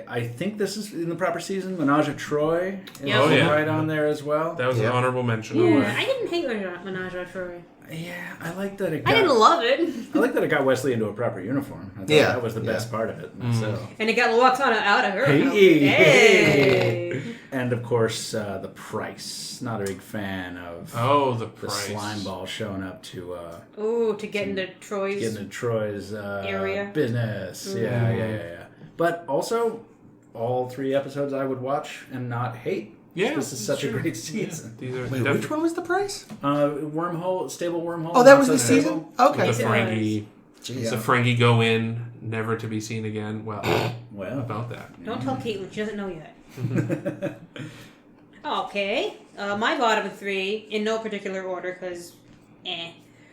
I think this is in the proper season. Menage a Troy is Oh, yeah. right on there as well. That was Yeah. an honorable mention. Yeah, I didn't hate Menage a Troy. Yeah, I like that it I got, didn't love it. I like that it got Wesley into a proper uniform. I thought Yeah, that was the best part of it. So. And it got Luoxana out of her. Hey. Hey. And of course, the price. Not a big fan of Oh, the the price. slime ball showing up to Ooh, to get into Troy's. get into Troy's Area. business. Yeah. But also, all 3 episodes I would watch and not hate. Yeah, This is such a great season. These are Wait, which one was the price? Stable wormhole. Oh, that was the Outside season? Stable. Okay. With the Ferengi. Jeez. The Ferengi go in, never to be seen again. Well, Well, about that. Don't tell Caitlin, she doesn't know yet. Okay. My bottom 3, in no particular order, because,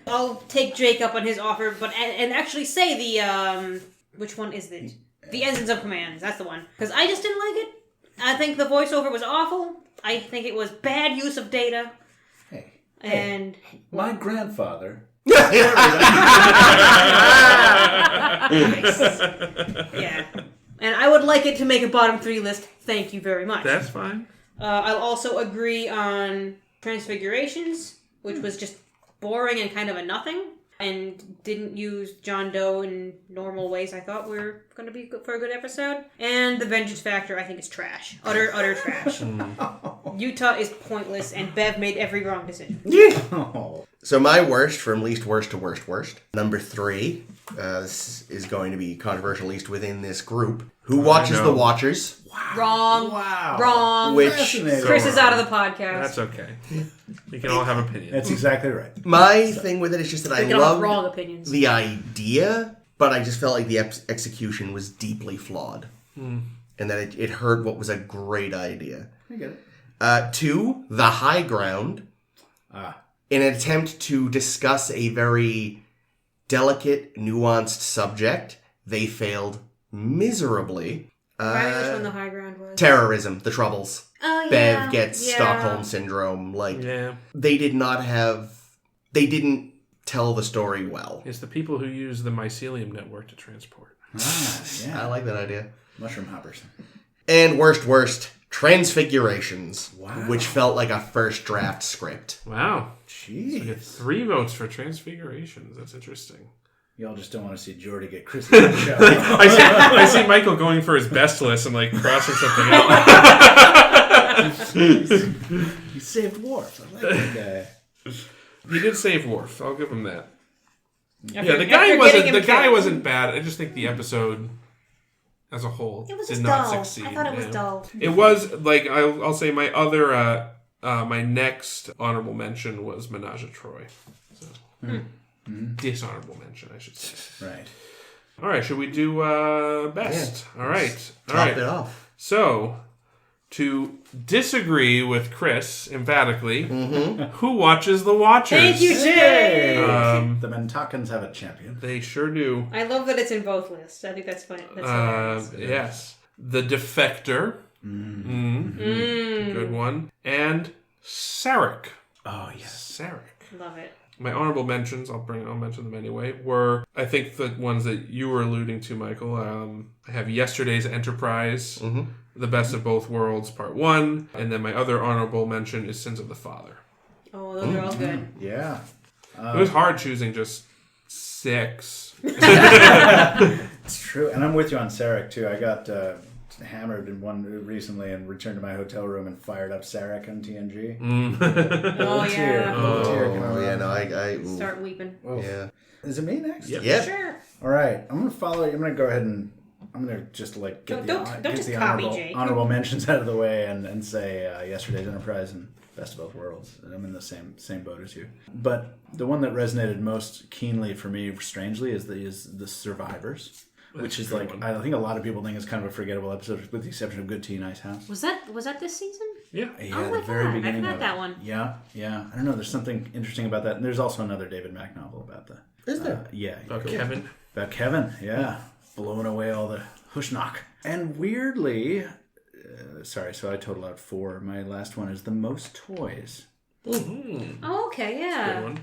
I'll take Jake up on his offer, but and actually say the, which one is it? The Ensigns of Command, that's the one. Because I just didn't like it. I think the voiceover was awful. I think it was bad use of data. hey, And... my grandfather. Nice. Yeah. And I would like it to make a bottom 3 list. Thank you very much. That's fine. I'll also agree on Transfigurations, which was just boring and kind of a nothing. and didn't use John Doe in normal ways I thought were going to be good for a good episode. And the vengeance factor, I think, is trash. Utter trash. Utah is pointless, and Bev made every wrong decision. So my worst, from least worst to worst. Number 3, this is going to be controversial, at least within this group. Who watches The Watchers? Wrong. Wow. Wrong. Which Chris is out of the podcast. That's okay. We can all have opinions. That's exactly right. my thing with it is just that I We can all have love wrong opinions. the idea, but I just felt like the execution was deeply flawed. And that it hurt what was a great idea. I get it. 2, The High Ground. In an attempt to discuss a very delicate, nuanced subject, they failed miserably. Remind me which one the high ground was. Terrorism, the Troubles. Oh, yeah. Bev gets Stockholm Syndrome. They didn't tell the story well. It's the people who use the mycelium network to transport. Yeah. I like that idea. Mushroom hoppers. And worst, Transfigurations. Wow. Which felt like a first draft script. Wow. Jeez. We get 3 votes for Transfigurations. That's interesting. Y'all just don't want to see Geordi get Chrissy on the show. I see Michael going for his best list and crossing something out. He saved Worf. I like that guy. He did save Worf. I'll give him that. After- the guy after getting him the guy killed. wasn't bad. I just think the episode as a whole It was did just not dull. succeed. I thought it was dull. It was I'll say my other my next honorable mention was Menage a Troy. So, dishonorable mention, I should say. Right. All right, should we do best? Yeah. All right. Top it off. So, to disagree with Chris emphatically, who watches The Watchers? Thank you, Jay! The Mentakans have a champion. They sure do. I love that it's in both lists. I think that's funny. That's hilarious. Yes. The Defector. Good one. And Sarek. Oh, yes. Sarek. Love it. My honorable mentions, I'll mention them anyway, were, I think, the ones that you were alluding to, Michael. I have Yesterday's Enterprise, The Best of Both Worlds, Part 1, and then my other honorable mention is Sins of the Father. Oh, those are all good. Yeah. It was hard choosing just 6. It's true. And I'm with you on Sarek, too. I got hammered in one recently and returned to my hotel room and fired up Sarek on TNG. Oh, yeah. Oh, yeah, no, I Start weeping. Oh. yeah. Is it me next? Yeah. Sure. All right. I'm going to follow you. I'm going to go ahead and I'm going to just get Don't get just the copy, Jake. honorable mentions out of the way and say Yesterday's Enterprise and Best of Both Worlds. I'm in the same boat as you. But the one that resonated most keenly for me, strangely, is the Survivors. Which is I think a lot of people think it's kind of a forgettable episode, with the exception of Good Tea, Nice House. Was that this season? Yeah. Oh my the very God, I beginning forgot of that it. one. Yeah. I don't know. There's something interesting about that, and there's also another David Mack novel about that. Is there? Yeah. About Kevin. About Kevin. Yeah, blowing away all the hushnock. And weirdly, so I total out 4. My last one is The Most Toys. Oh, okay, yeah. Good one.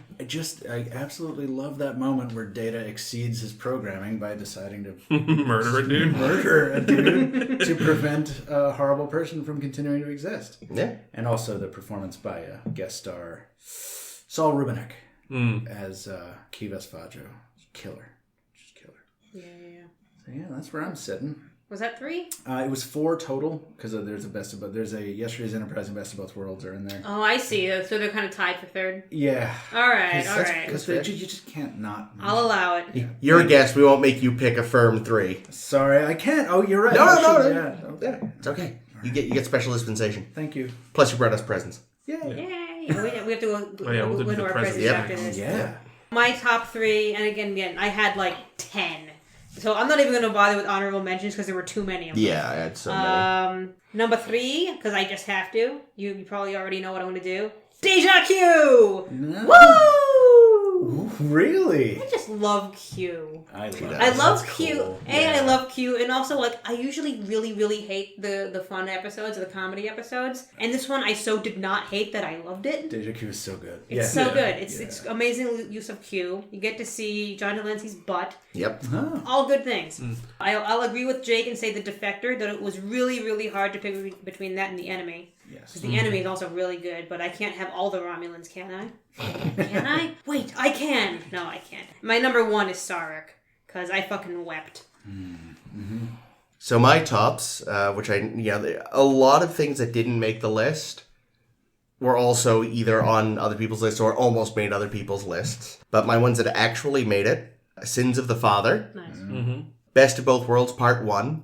I absolutely love that moment where Data exceeds his programming by deciding to Murder a dude. murder a dude to prevent a horrible person from continuing to exist. Yeah. And also the performance by guest star Saul Rubinek as Kivas Fajo. Killer. Just killer. Yeah. So yeah, that's where I'm sitting. Was that 3? It was 4 total because there's a Yesterday's Enterprise and Best of Both Worlds are in there. Oh, I see. So they're kind of tied for 3rd. Yeah. All right. Because you just can't not. I'll allow it. You're a guest. We won't make you pick a firm 3. Sorry, I can't. Oh, you're right. No. Yeah. Okay. Yeah, it's okay. You get special dispensation. Thank you. Plus, you brought us presents. Yay. Yay. We have to go we'll do into the our presents presents Yep. after this. Yeah. My top 3, and again, I had 10. So I'm not even going to bother with honorable mentions because there were too many of them. Yeah, I had so many. Number 3, because I just have to. You probably already know what I'm going to do. Deja Q! No. Woo! Really? I just love Q. I love Q. I love Q. And also, I usually really, really hate the fun episodes, the comedy episodes. And this one, I so did not hate that I loved it. Deja Q is so good. It's so good. It's amazing use of Q. You get to see John Delancey's butt. Yep. Oh. All good things. I'll agree with Jake and say The Defector, that it was really, really hard to pick between that and The Enemy. Yes. The enemy is also really good, but I can't have all the Romulans, can I? Can I? Wait, I can! No, I can't. My number 1 is Sarek, because I fucking wept. Mm-hmm. So my tops, which a lot of things that didn't make the list were also either on other people's lists or almost made other people's lists. But my ones that actually made it, Sins of the Father, Nice. Mm-hmm. Best of Both Worlds Part 1,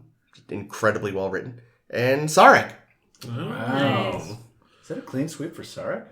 incredibly well written, and Sarek. Wow. Nice. Is that a clean sweep for Sarek?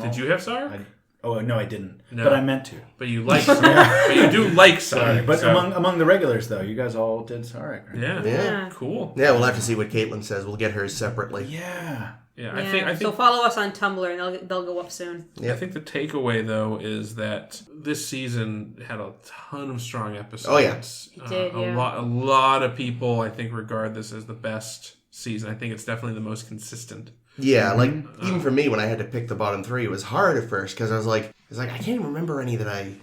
Did you have Sarek? No, I didn't. No. But I meant to. But you like Sarek. But you do like Sarek. But so. among the regulars, though, you guys all did Sarek, right? Yeah. Yeah. Cool. Yeah, we'll have to see what Caitlin says. We'll get hers separately. Yeah. Yeah, Yeah. I think So follow us on Tumblr, and they'll go up soon. I think the takeaway, though, is that this season had a ton of strong episodes. Oh, yeah. It did, yeah. A lot of people, I think, regard this as the best season. I think it's definitely the most consistent. Yeah, like, even for me, when I had to pick the bottom 3, it was hard at first, because I was like, I can't even remember any that I...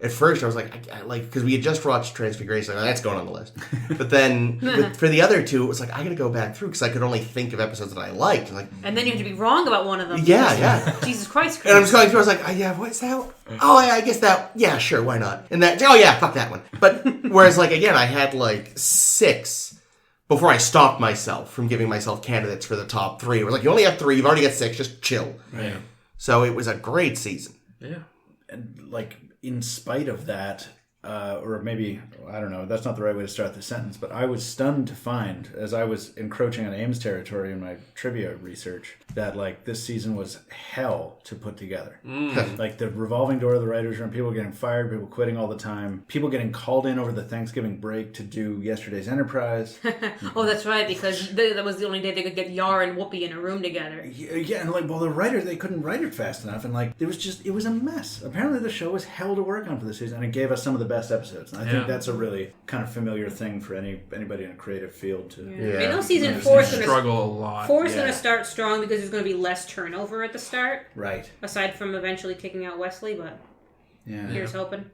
At first, I was like, because we had just watched Transfiguration, like, that's going on the list. But then, for the other 2, it was like, I gotta go back through, because I could only think of episodes that I liked. And then you have to be wrong about one of them. Yeah. Jesus Christ. And I'm just going through, I was like, what's that? Oh, yeah, I guess that, yeah, sure, why not? And that, oh yeah, fuck that one. But, whereas, like, again, I had, like, 6 before I stopped myself from giving myself candidates for the top 3. It was like, you only have 3, you've already got 6, just chill. Right. So it was a great season. Yeah. And, like, in spite of that, or maybe, I don't know, that's not the right way to start the sentence, but I was stunned to find, as I was encroaching on Ames territory in my trivia research, that, like, this season was hell to put together. Like, the revolving door of the writer's room, people getting fired, people quitting all the time, people getting called in over the Thanksgiving break to do yesterday's Enterprise. Oh, that's right, because that was the only day they could get Yar and Whoopi in a room together. Yeah, and, like, well, the writers, they couldn't write it fast enough, and, like, it was a mess. Apparently the show was hell to work on for this season, and it gave us some of the best episodes. And I think that's a really kind of familiar thing for anybody in a creative field to... Yeah. I know season 4 is going to struggle a lot. 4 is going to start strong because there's going to be less turnover at the start. Right. Aside from eventually kicking out Wesley, but here's hoping.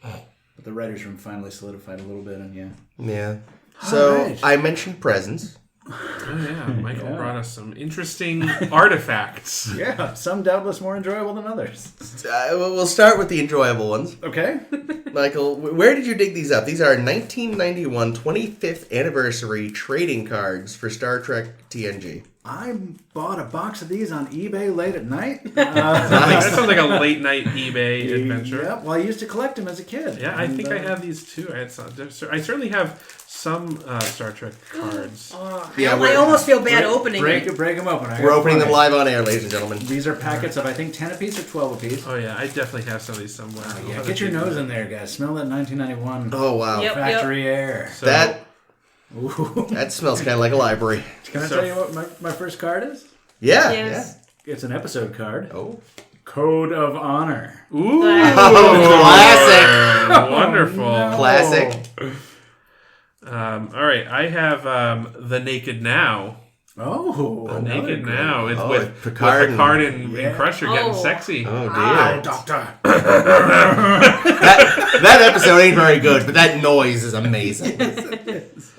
But the writer's room finally solidified a little bit, and Yeah. So, Alright. I mentioned presents. Oh, yeah. Michael brought us some interesting artifacts. Yeah, some doubtless more enjoyable than others. We'll start with the enjoyable ones. Okay. Michael, where did you dig these up? These are 1991 25th anniversary trading cards for Star Trek TNG. I bought a box of these on eBay late at night. That sounds like a late night eBay adventure. Yeah, well, I used to collect them as a kid. Yeah, I think I have these too. I certainly have some Star Trek cards. Yeah, I almost feel bad opening break it. them open. We're opening them live on air, ladies and gentlemen. These are packets of, I think, 10 apiece or 12 apiece. Oh yeah, I definitely have some of these somewhere. Yeah, get your nose in there, guys. Smell that 1991 Oh, wow. Yep. factory air. So, That smells kind of like a library. Can I tell you what my first card is? Yeah. Yes. It's an episode card. Yeah. Oh. Code of Honor. ooh, Classic. wonderful. Classic. All right, I have The Naked Now. Oh, another Naked great- Now. It's Oh, with Picard and Crusher getting Oh. sexy. Oh, Hi, dear. Doctor. That episode ain't very good, but that noise is amazing.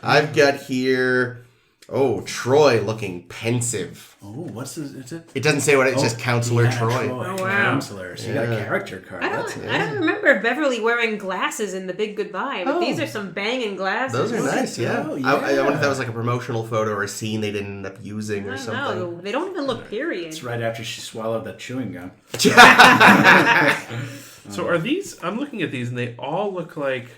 I've got here... Oh, Troy looking pensive. Oh, what's this? Is it? It doesn't say what it's just Counselor Deanna Troy. Oh, wow. Counselor. So you got a character card. I That's don't remember Beverly wearing glasses in The Big Goodbye, but Oh. these are some banging glasses. Those are nice, yeah. Oh, I wonder yeah. if that was like a promotional photo or a scene they didn't end up using or I something. don't know. They don't even look period. It's right after she swallowed that chewing gum. So are these? I'm looking at these, and they all look like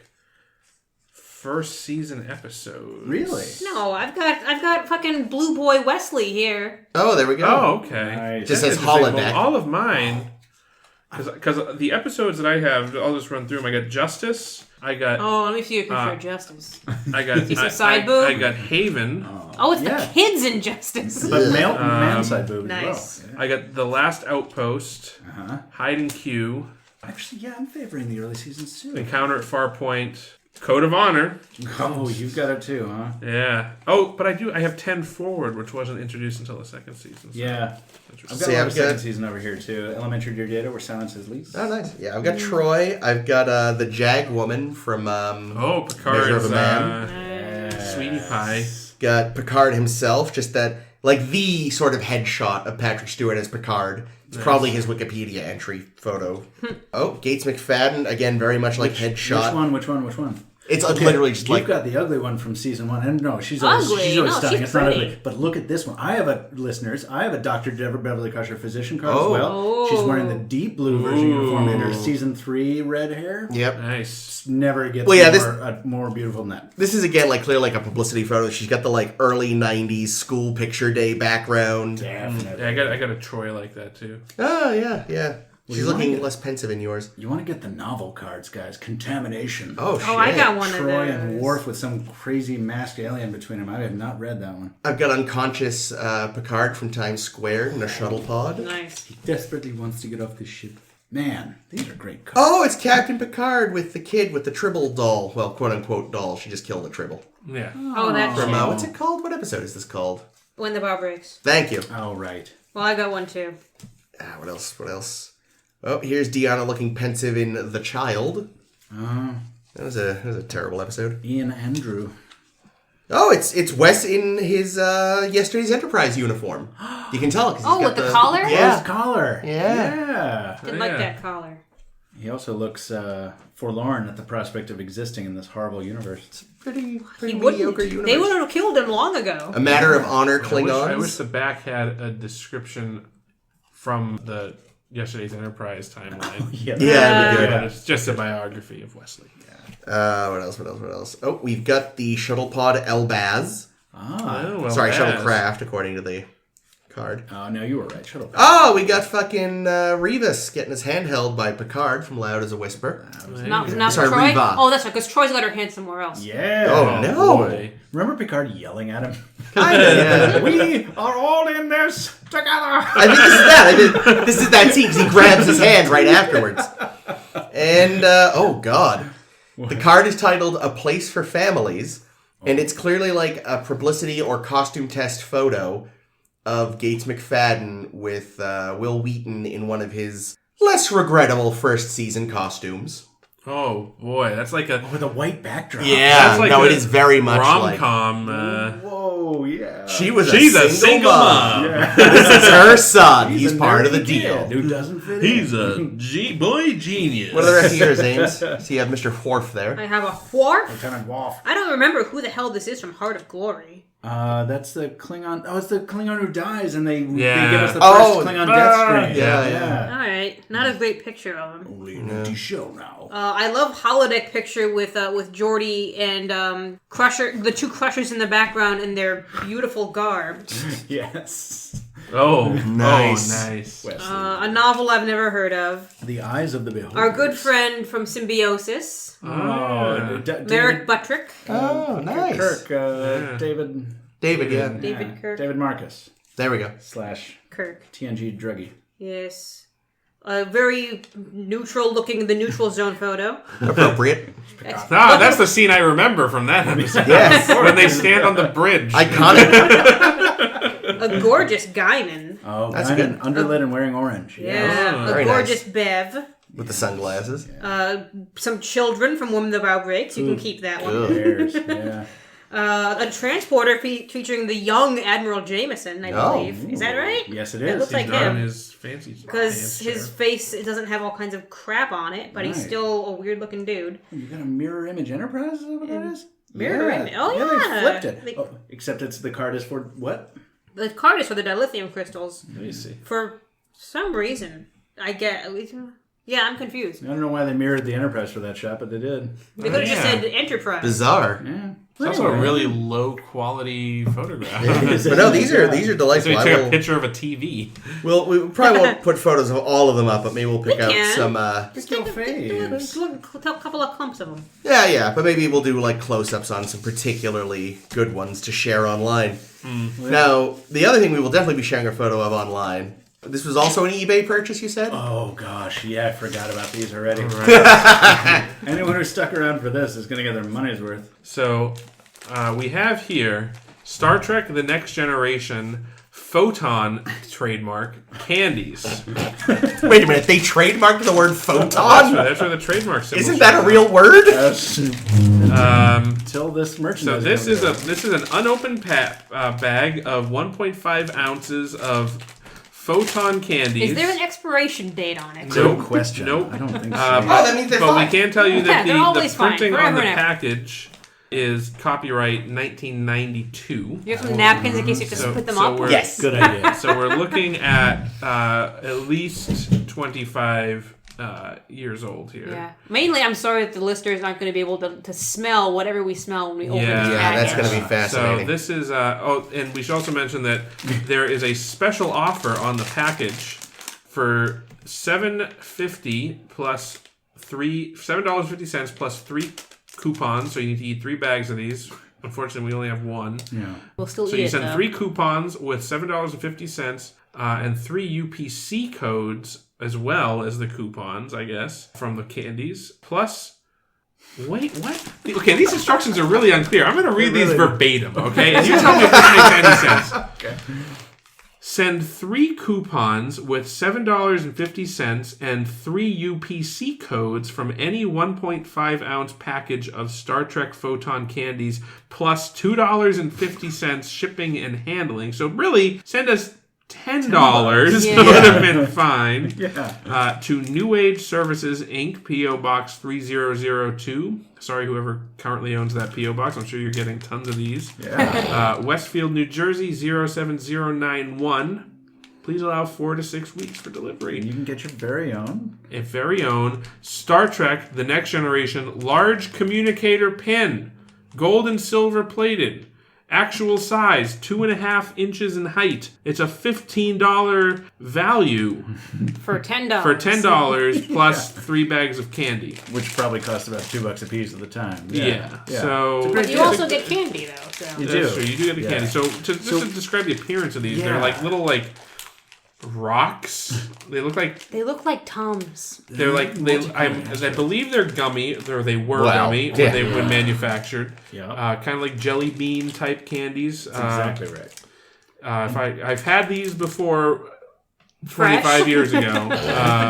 first season episodes. Really? No, I've got fucking Blue Boy Wesley here. Oh, there we go. Oh, okay. Nice. Just That's says interesting. holodeck. Well, all of mine, because the episodes that I have, I'll just run through them. I got Justice. I got. Oh, let me see if you prefer Justice. I got. Is it side boob? I got Haven. Oh, it's Yeah. the kids in Justice. But man side boob nice. as well. I got The Last Outpost. Uh-huh. Hide and Q. Actually, yeah, I'm favoring the early seasons too. Encounter at Farpoint. Code of Honor. Oh, you've got it too, huh? Yeah. Oh, but I have 10 Forward, which wasn't introduced until the second season. So Yeah. interesting. I've got See, a lot I've of second got- season over here too. Elementary Dear Data, where silence is least. Oh, nice. Yeah, I've got Troy. I've got the Jag Woman from Oh, Measure Picard's of a Man. Sweetie Pie. Got Picard himself, just that like the sort of headshot of Patrick Stewart as Picard. It's probably his Wikipedia entry photo. Oh, Gates McFadden, again, very much like headshot. Which one? It's literally just You've like... got the ugly one from season 1. And no, she's Ugly? always No, stunning. she's It's not pretty. ugly. But look at this one. I have a Dr. Deborah Beverly Crusher physician card as Oh. well. She's wearing the deep blue version uniform in her season 3 red hair. Yep. Nice. Never gets more beautiful than that. This is, again, like clearly like a publicity photo. She's got the, like, early 90s school picture day background. Definitely. Yeah, I got a Troy like that, too. Oh, yeah. She's looking less pensive in yours. You want to get the novel cards, guys. Contamination. Oh, shit. Oh, I got one of Troy those. and Worf with some crazy masked alien between them. I have not read that one. I've got unconscious Picard from Times Square in a shuttle pod. Nice. He desperately wants to get off the ship. Man, these are great cards. Oh, it's Captain Picard with the kid with the Tribble doll. Well, quote-unquote doll. She just killed the Tribble. Yeah. Oh, that's From, what's it called? What episode is this called? When the Bow Breaks. Thank you. Oh, right. Well, I got one too. What else? Oh, here's Deanna looking pensive in The Child. That was a terrible episode. Ian Andrew. Oh, it's Wes in his yesterday's Enterprise uniform. You can tell because he's got with the collar? Yeah. His collar. Yeah. Didn't like that collar. He also looks forlorn at the prospect of existing in this horrible universe. It's pretty He wouldn't. mediocre universe. They would have killed him long ago. A matter of honor, I Klingons. wish the back had a description from the yesterday's Enterprise timeline. Yeah, that'd be good. But it's just a biography of Wesley. What else? Oh, we've got the shuttle pod Elbaz. Oh, well, Sorry, Baz. shuttlecraft, according to the card. Oh, no, you were right. Shuttle. Oh, we got fucking Rivas getting his hand held by Picard from Loud as a Whisper. Not Sorry, Troy. Reva. Oh, that's right, because Troy's got her hand somewhere else. Yeah. Oh, no. Boy. Remember Picard yelling at him? Kinda, yeah. We are all in this together. I think this is that. This is that scene because he grabs his hand right afterwards. And, oh, God. The card is titled A Place for Families, and it's clearly like a publicity or costume test photo of Gates McFadden with Will Wheaton in one of his less regrettable first season costumes. Oh, boy. That's like a With a white backdrop. That's like it is very much like... rom-com. Whoa, yeah. She's a single mom. Yeah. This is her son. He's He's a part of the nerdy deal. kid who doesn't fit He's in. a boy genius. What are the rest of yours, Ames? So you have Mr. Wharf there. I have a Wharf. Lieutenant Worf. I don't remember who the hell this is from Heart of Glory. That's the Klingon. Oh, it's the Klingon who dies, and they give Yeah. us the first Oh, Klingon death screen. yeah. All right, not a great picture of him. Only an empty show now. I love holodeck picture with Geordi and Crusher, the two Crushers in the background in their beautiful garb. Yes. Oh, Nice. Oh, nice. Wesley. A novel I've never heard of. The Eyes of the Beholder. Our good friend from Symbiosis, Oh, Merrick Buttrick, Oh, nice. Kirk. David. David, yeah. David Kirk. David Marcus. There we go. / Kirk. TNG Druggy. Yes. A very neutral looking, the neutral zone photo. Appropriate. That's the scene I remember from that episode. Yes. When they stand on the bridge. Iconic. A gorgeous Guinan. Oh, That's Guinan, good. underlit and wearing orange. Yeah. very A gorgeous nice. Bev. With the sunglasses. Some children from Women of Bow Breaks. You can keep that one. Ugh. Bears. Yeah. A transporter featuring the young Admiral Jameson, I believe. Is that right? Yes, it It is. looks like He's not in him. his fancy Because pants his chair. face, it doesn't have all kinds of crap on it, but he's Right. still a weird looking dude. You got a mirror image Enterprise? Is that what that is? Mirror image. Oh, They yeah. flipped it. They- Oh, except the card is for what? The card is for the dilithium crystals. Let me see. For some reason. I get. Yeah, I'm confused. I don't know why they mirrored the Enterprise for that shot, but they did. They could have just yeah. said Enterprise. Bizarre. Yeah. It's also a really low quality photograph. But no, these are So delightful. you I took a will- picture of a TV. we probably won't put photos of all of them up, but maybe we'll pick We out can. some. Just take a couple of clumps of them. Yeah, but maybe we'll do like close-ups on some particularly good ones to share online. Now, the other thing we will definitely be sharing a photo of online. This was also an eBay purchase, you said? Oh gosh, yeah, I forgot about these already. Right. Anyone who stuck around for this is going to get their money's worth. So we have here Star Trek The Next Generation Photon trademark candies. Wait a minute, they trademarked the word photon? That's where the trademark symbol. Isn't that a real word? Till this merchandise. So this is an unopened bag of 1.5 ounces of Photon candies. Is there an expiration date on it? Nope. No question. Nope. I don't think so. that means they're But fine. we can tell you that they're the always fine, printing on forever the and ever. package is copyright 1992. You have some napkins in case you have to split them up? we're- Yes. Good idea. So we're looking at least 25 years old here. Yeah. Mainly, I'm sorry that the listeners aren't going to be able to smell whatever we smell when we open Yeah. this Yeah, that's package. going to be fascinating. So this is and we should also mention that there is a special offer on the package for $7.50 plus $7.50 plus 3 coupons. So you need to eat 3 bags of these. Unfortunately, we only have one. Yeah. We'll still So eat you it, send though. 3 coupons with $7.50 and 3 UPC codes as well as the coupons, I guess, from the candies. Plus, wait, what? Okay, these instructions are really unclear. I'm going to read these verbatim, okay? And you tell me if this makes any sense. Okay. Send 3 coupons with $7.50 and 3 UPC codes from any 1.5 ounce package of Star Trek Photon candies plus $2.50 shipping and handling. So really, send us $10 Yeah. would have been fine. Yeah. To New Age Services, Inc., P.O. Box 3002. Sorry, whoever currently owns that P.O. Box. I'm sure you're getting tons of these. Yeah. Westfield, New Jersey, 07091. Please allow 4 to 6 weeks for delivery. You can get your very own. A very own Star Trek The Next Generation large communicator pin. Gold and silver plated. Actual size, 2.5 inches in height. It's a $15 value For $10. for $10 plus 3 bags of candy. Which probably cost about $2 a piece at the time. Yeah. Yeah. So It's a But great you also get candy, though. So. You that's do. true. You do get the Yeah. candy. So to describe the appearance of these, they're Yeah. like little rocks. They look like They look like Tums. they're like I believe they're gummy, or they were Well, gummy yeah. when manufactured. Yeah. Kind of like jelly bean type candies. That's exactly right. I've had these before. Fresh. 25 years ago.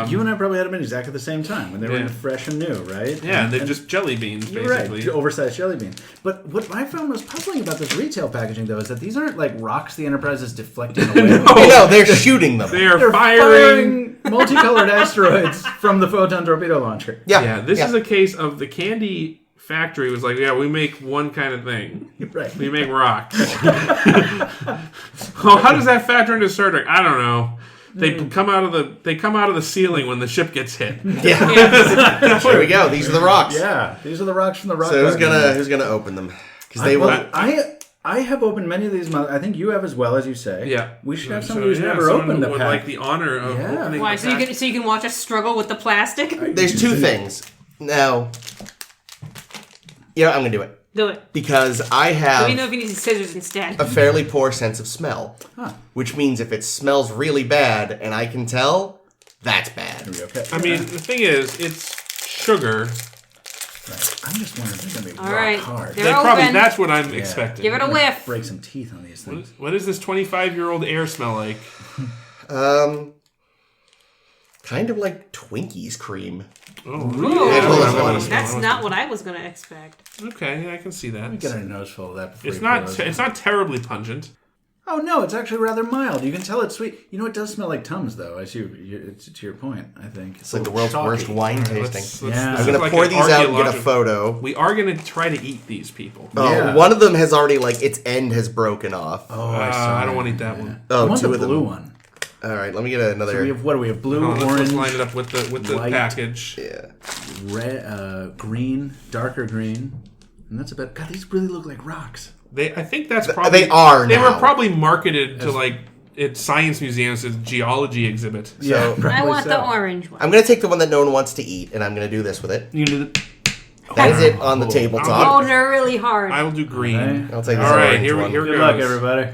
You and I probably had them in exactly the same time when they were Yeah. fresh and new, right? Yeah, they're just jelly beans, You're basically. right, oversized jelly beans. But what I found most puzzling about this retail packaging, though, is that these aren't like rocks the Enterprise is deflecting away. No, they're shooting them. They're firing multicolored asteroids from the photon torpedo launcher. Yeah, this is a case of the candy factory was like, yeah, we make one kind of thing. Right. We make rocks. Oh, how does that factor into Star Trek? I don't know. They come out of the ceiling when the ship gets hit. Yeah. There we go. These are the rocks. Yeah, these are the rocks from the rock. So garden. who's gonna open them? Because they will. I have opened many of these. I think you have as well, as you say. Yeah, We should have So, somebody who's never someone opened who a would pack. like the honor of Yeah. opening. Why? the So pack. you can watch us struggle with the plastic? There's 2 things. Now, I'm gonna do it Do it. because I Let me know have if you need scissors instead. a fairly poor sense of smell, which means if it smells really bad and I can tell, that's bad. Okay. I mean, the thing is, it's sugar. Right. I'm just wondering if they're going to be All rock right. hard. They're They probably open. that's what I'm expecting. Give it a whiff. Break some teeth on these things. What does this 25-year-old air smell like? Kind of like Twinkies cream. Oh, Ooh, Yeah, hold on, hold on. that's not what I was going to expect. Okay, yeah, I can see that. Get a nose full of that before It's you not. pour those in. It's not terribly pungent. Oh no, it's actually rather mild. You can tell it's sweet. You know, it does smell like Tums, though. It's to your point. I think It's like the world's worst wine tasting. Yeah. this I'm is gonna like pour an these out and get a archaeological- photo. We are gonna try to eat these people. Oh, Yeah. one of them has already its end has broken off. Oh, I saw I don't that. want to eat that one. I Oh, want 2 the of them. blue one. All right, let me get another. So we have what do we have? Blue, Let's orange, line it up with the white. package. Yeah. red, green, darker green, and that's about. God, these really look like rocks. I think that's probably they are They were now. probably marketed to at science museums as geology exhibit. So I want so. the orange one. I'm gonna take the one that no one wants to eat, and I'm gonna do this with it. You know, That is it on the tabletop. Oh, they're really hard. I will do green. Okay. I'll take this All right, orange here one. we Good go. luck, everybody.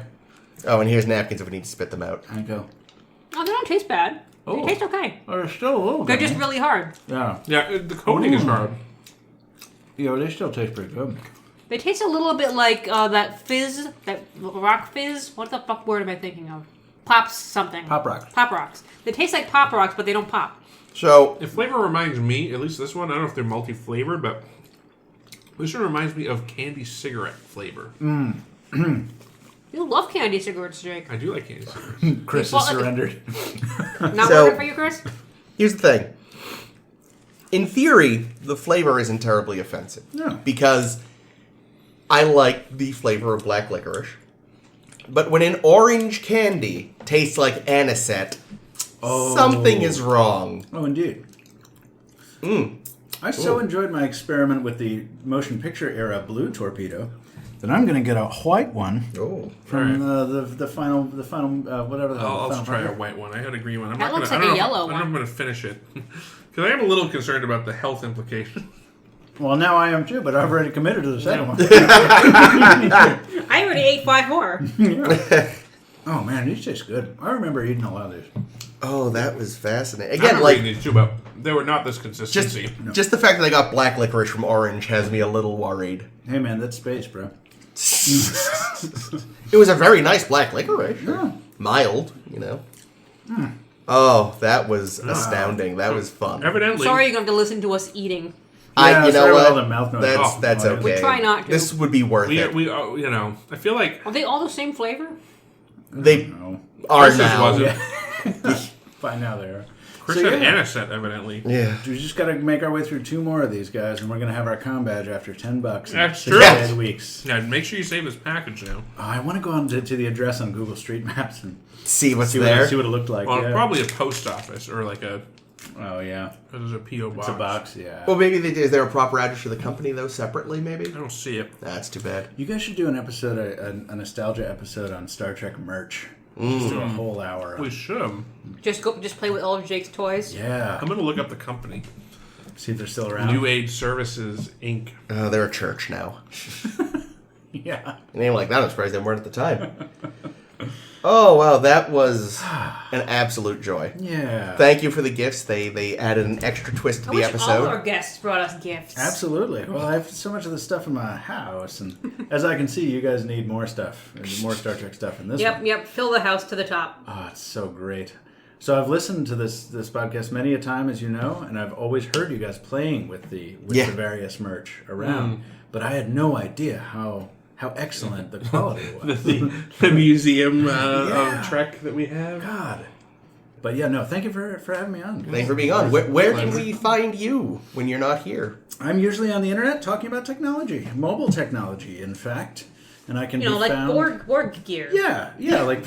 Oh, and here's napkins if we need to spit them out. I go. Oh, they don't taste bad. They taste okay. Oh, they're still a little. They're gummy. just really hard. Yeah. Yeah, the coating is hard. Yeah, they still taste pretty good. They taste a little bit like that fizz, that rock fizz. What the fuck word am I thinking of? Pops something. Pop Rocks. Pop Rocks. They taste like Pop Rocks, but they don't pop. So The flavor reminds me, at least this one, I don't know if they're multi-flavor, but this one reminds me of candy cigarette flavor. You love candy cigarettes, Jake. I do like candy cigarettes. Chris Well, has surrendered. Not So- working for you, Chris? here's the thing. In theory, the flavor isn't terribly offensive. No. Because I like the flavor of black licorice. But when an orange candy tastes like anisette, something is wrong. Oh, indeed. I so enjoyed my experiment with the motion picture era blue torpedo that I'm going to get a white one Oh. from the final whatever the I'll final try a part. white one. I had a green one. I'm That not looks gonna, like I a don't know if- yellow I don't know if I'm going to finish it. Because I am a little concerned about the health implications. Well, now I am too, but I've already committed to the second one. I already ate 5 more. Oh man, these taste good. I remember eating a lot of these. Oh, that was fascinating. I Again, remember like, eating these too, but they were not this just, consistency. just the fact that I got black licorice from orange has me a little worried. Hey man, that's space, bro. It was a very nice black licorice. Yeah. Mild, you know. Oh, that was astounding. That was fun. Evidently, Sorry you're going to have to listen to us eating. Yeah, you know sorry about what? all the mouth noise. That's Oh, okay. We try not to. This would be worth we it. you know, I feel like Are they all the same flavor? They No. are Chris's now. wasn't. By now they are. Chris So, had yeah. anisette, evidently. Yeah. We just got to make our way through 2 more of these guys, and we're going to have our com badge after $10 in That's 6 true. days, weeks. Yeah, make sure you save this package now. Oh, I want to go on to the address on Google Street Maps and See what's see there. what it looked like. Well, yeah. probably a post office or like a Oh yeah, there's a PO box. it's a box. Yeah. Well, maybe is there a proper address for the company though, separately? Maybe. I don't see it. That's too bad. You guys should do an episode, a nostalgia episode on Star Trek merch. Just do a whole hour. We should have. Just play with all of Jake's toys. Yeah. I'm gonna look up the company. See if they're still around. New Age Services Inc. They're a church now. Yeah. A name like that, I'm surprised they weren't at the time. Oh wow, that was an absolute joy. Yeah. Thank you for the gifts. They added an extra twist to I the wish episode. all our guests brought us gifts. Absolutely. Well, I have so much of this stuff in my house, and as I can see, you guys need more stuff, and more Star Trek stuff in this one. Yep. Fill the house to the top. Oh, it's so great. So I've listened to this podcast many a time, as you know, and I've always heard you guys playing with the various merch around, but I had no idea how excellent the quality was. the museum of Trek that we have. God. But yeah, no, thank you for having me on. Thanks for being on. Where can we find you when you're not here? I'm usually on the internet talking about technology, mobile technology, in fact, and I can be like found. Borg gear. Yeah, like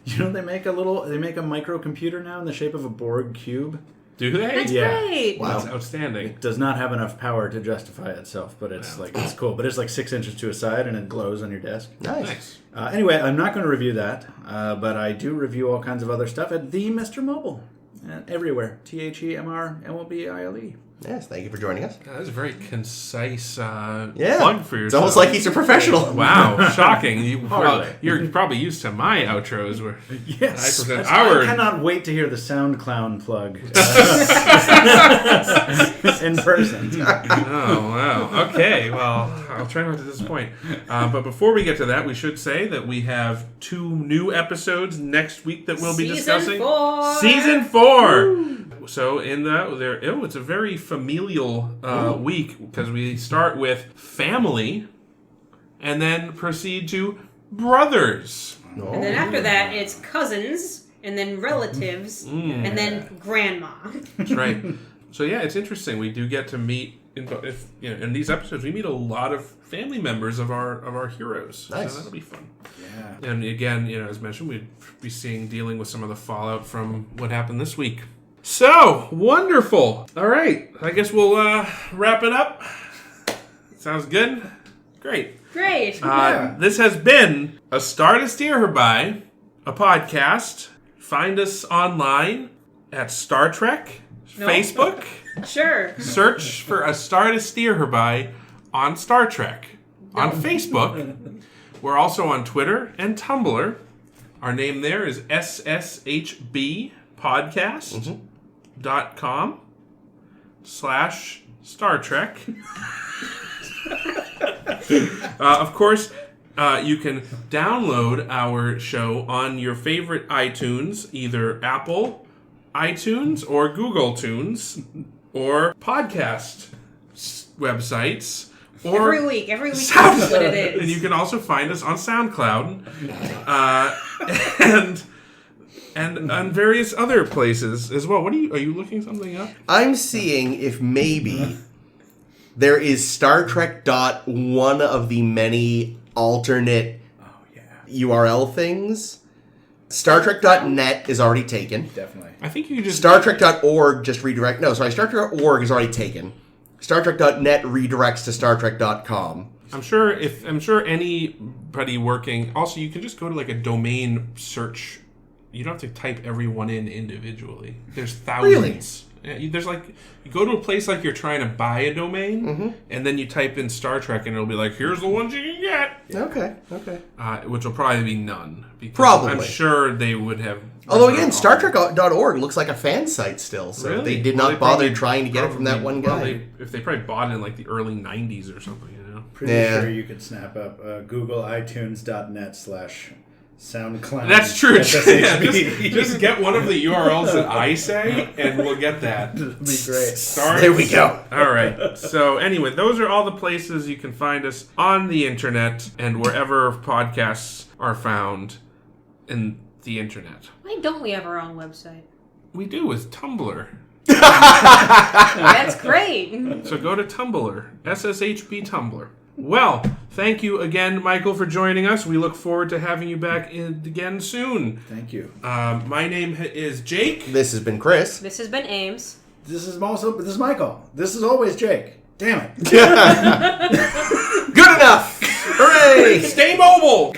they make a microcomputer now in the shape of a Borg cube. Do they? That's Yeah. great. Wow. That's outstanding. It does not have enough power to justify itself, but it's it's cool. But it's like 6 inches to a side, and it glows on your desk. Nice. Anyway, I'm not going to review that, but I do review all kinds of other stuff at the Mr. Mobile, everywhere. TheMRMobile. Yes, thank you for joining us. That was a very concise Yeah. plug for yourself. It's almost like he's a professional. Wow, shocking. Hardly. You're probably used to my outros where Yes, I present I our... cannot wait to hear the Sound Clown plug in person. Oh, wow. Okay, well, I'll try not to disappoint. But before we get to that, we should say that we have 2 new episodes next week that we'll be discussing. Season 4! So in it's a very familial week because we start with family and then proceed to brothers. And then after that, it's cousins, and then relatives, and then grandma. That's right. So yeah, it's interesting. We do get to meet in these episodes. We meet a lot of family members of our heroes. Nice. So that'll be fun. Yeah. And again, as mentioned, we'd be dealing with some of the fallout from what happened this week. So wonderful. All right, I guess we'll wrap it up. Sounds good. Great. This has been A Star to Steer Her By, a podcast. Find us online at Star Trek, Facebook. Sure. Search for A Star to Steer Her By on Star Trek. On Facebook. We're also on Twitter and Tumblr. Our name there is sshbpodcast.com/Star Trek. Of course, you can download our show on your favorite iTunes, either Apple iTunes or Google Tunes or podcast websites. Or every week that's what it is. And you can also find us on SoundCloud and on various other places as well. Are you looking something up? I'm seeing if maybe there is Star Trek one of the many alternate URL things. Star Trek.net is already taken. Definitely. I think you can just... Star Trek.org just redirect... No, sorry, Star Trek.org is already taken. Star Trek.net redirects to Star Trek.com. I'm sure anybody working... Also, you can just go to like a domain search. You don't have to type everyone in individually. There's thousands. Really? There's like... You go to a place like you're trying to buy a domain, and then you type in Star Trek, and it'll be like, here's the ones you can get. Okay. Which will probably be none. Probably. I'm sure they would have... Although, again, StarTrek.org looks like a fan site still, so really? they did not bother trying to get it from that one guy. If they probably bought it in like the early 90s or something, you know? Pretty sure you could snap up Google iTunes.net/SoundCloud. That's true. Just get one of the URLs that I say, and we'll get that. That'd be great. There we go. All right. So anyway, those are all the places you can find us on the internet and wherever podcasts are found in the internet. Why don't we have our own website? We do with Tumblr. That's great. So go to Tumblr, SSHB Tumblr. Well, thank you again, Michael, for joining us. We look forward to having you back again soon. Thank you. My name is Jake. This has been Chris. This has been Ames. This is Michael. This is always Jake. Damn it. Good enough. Hooray. Stay mobile.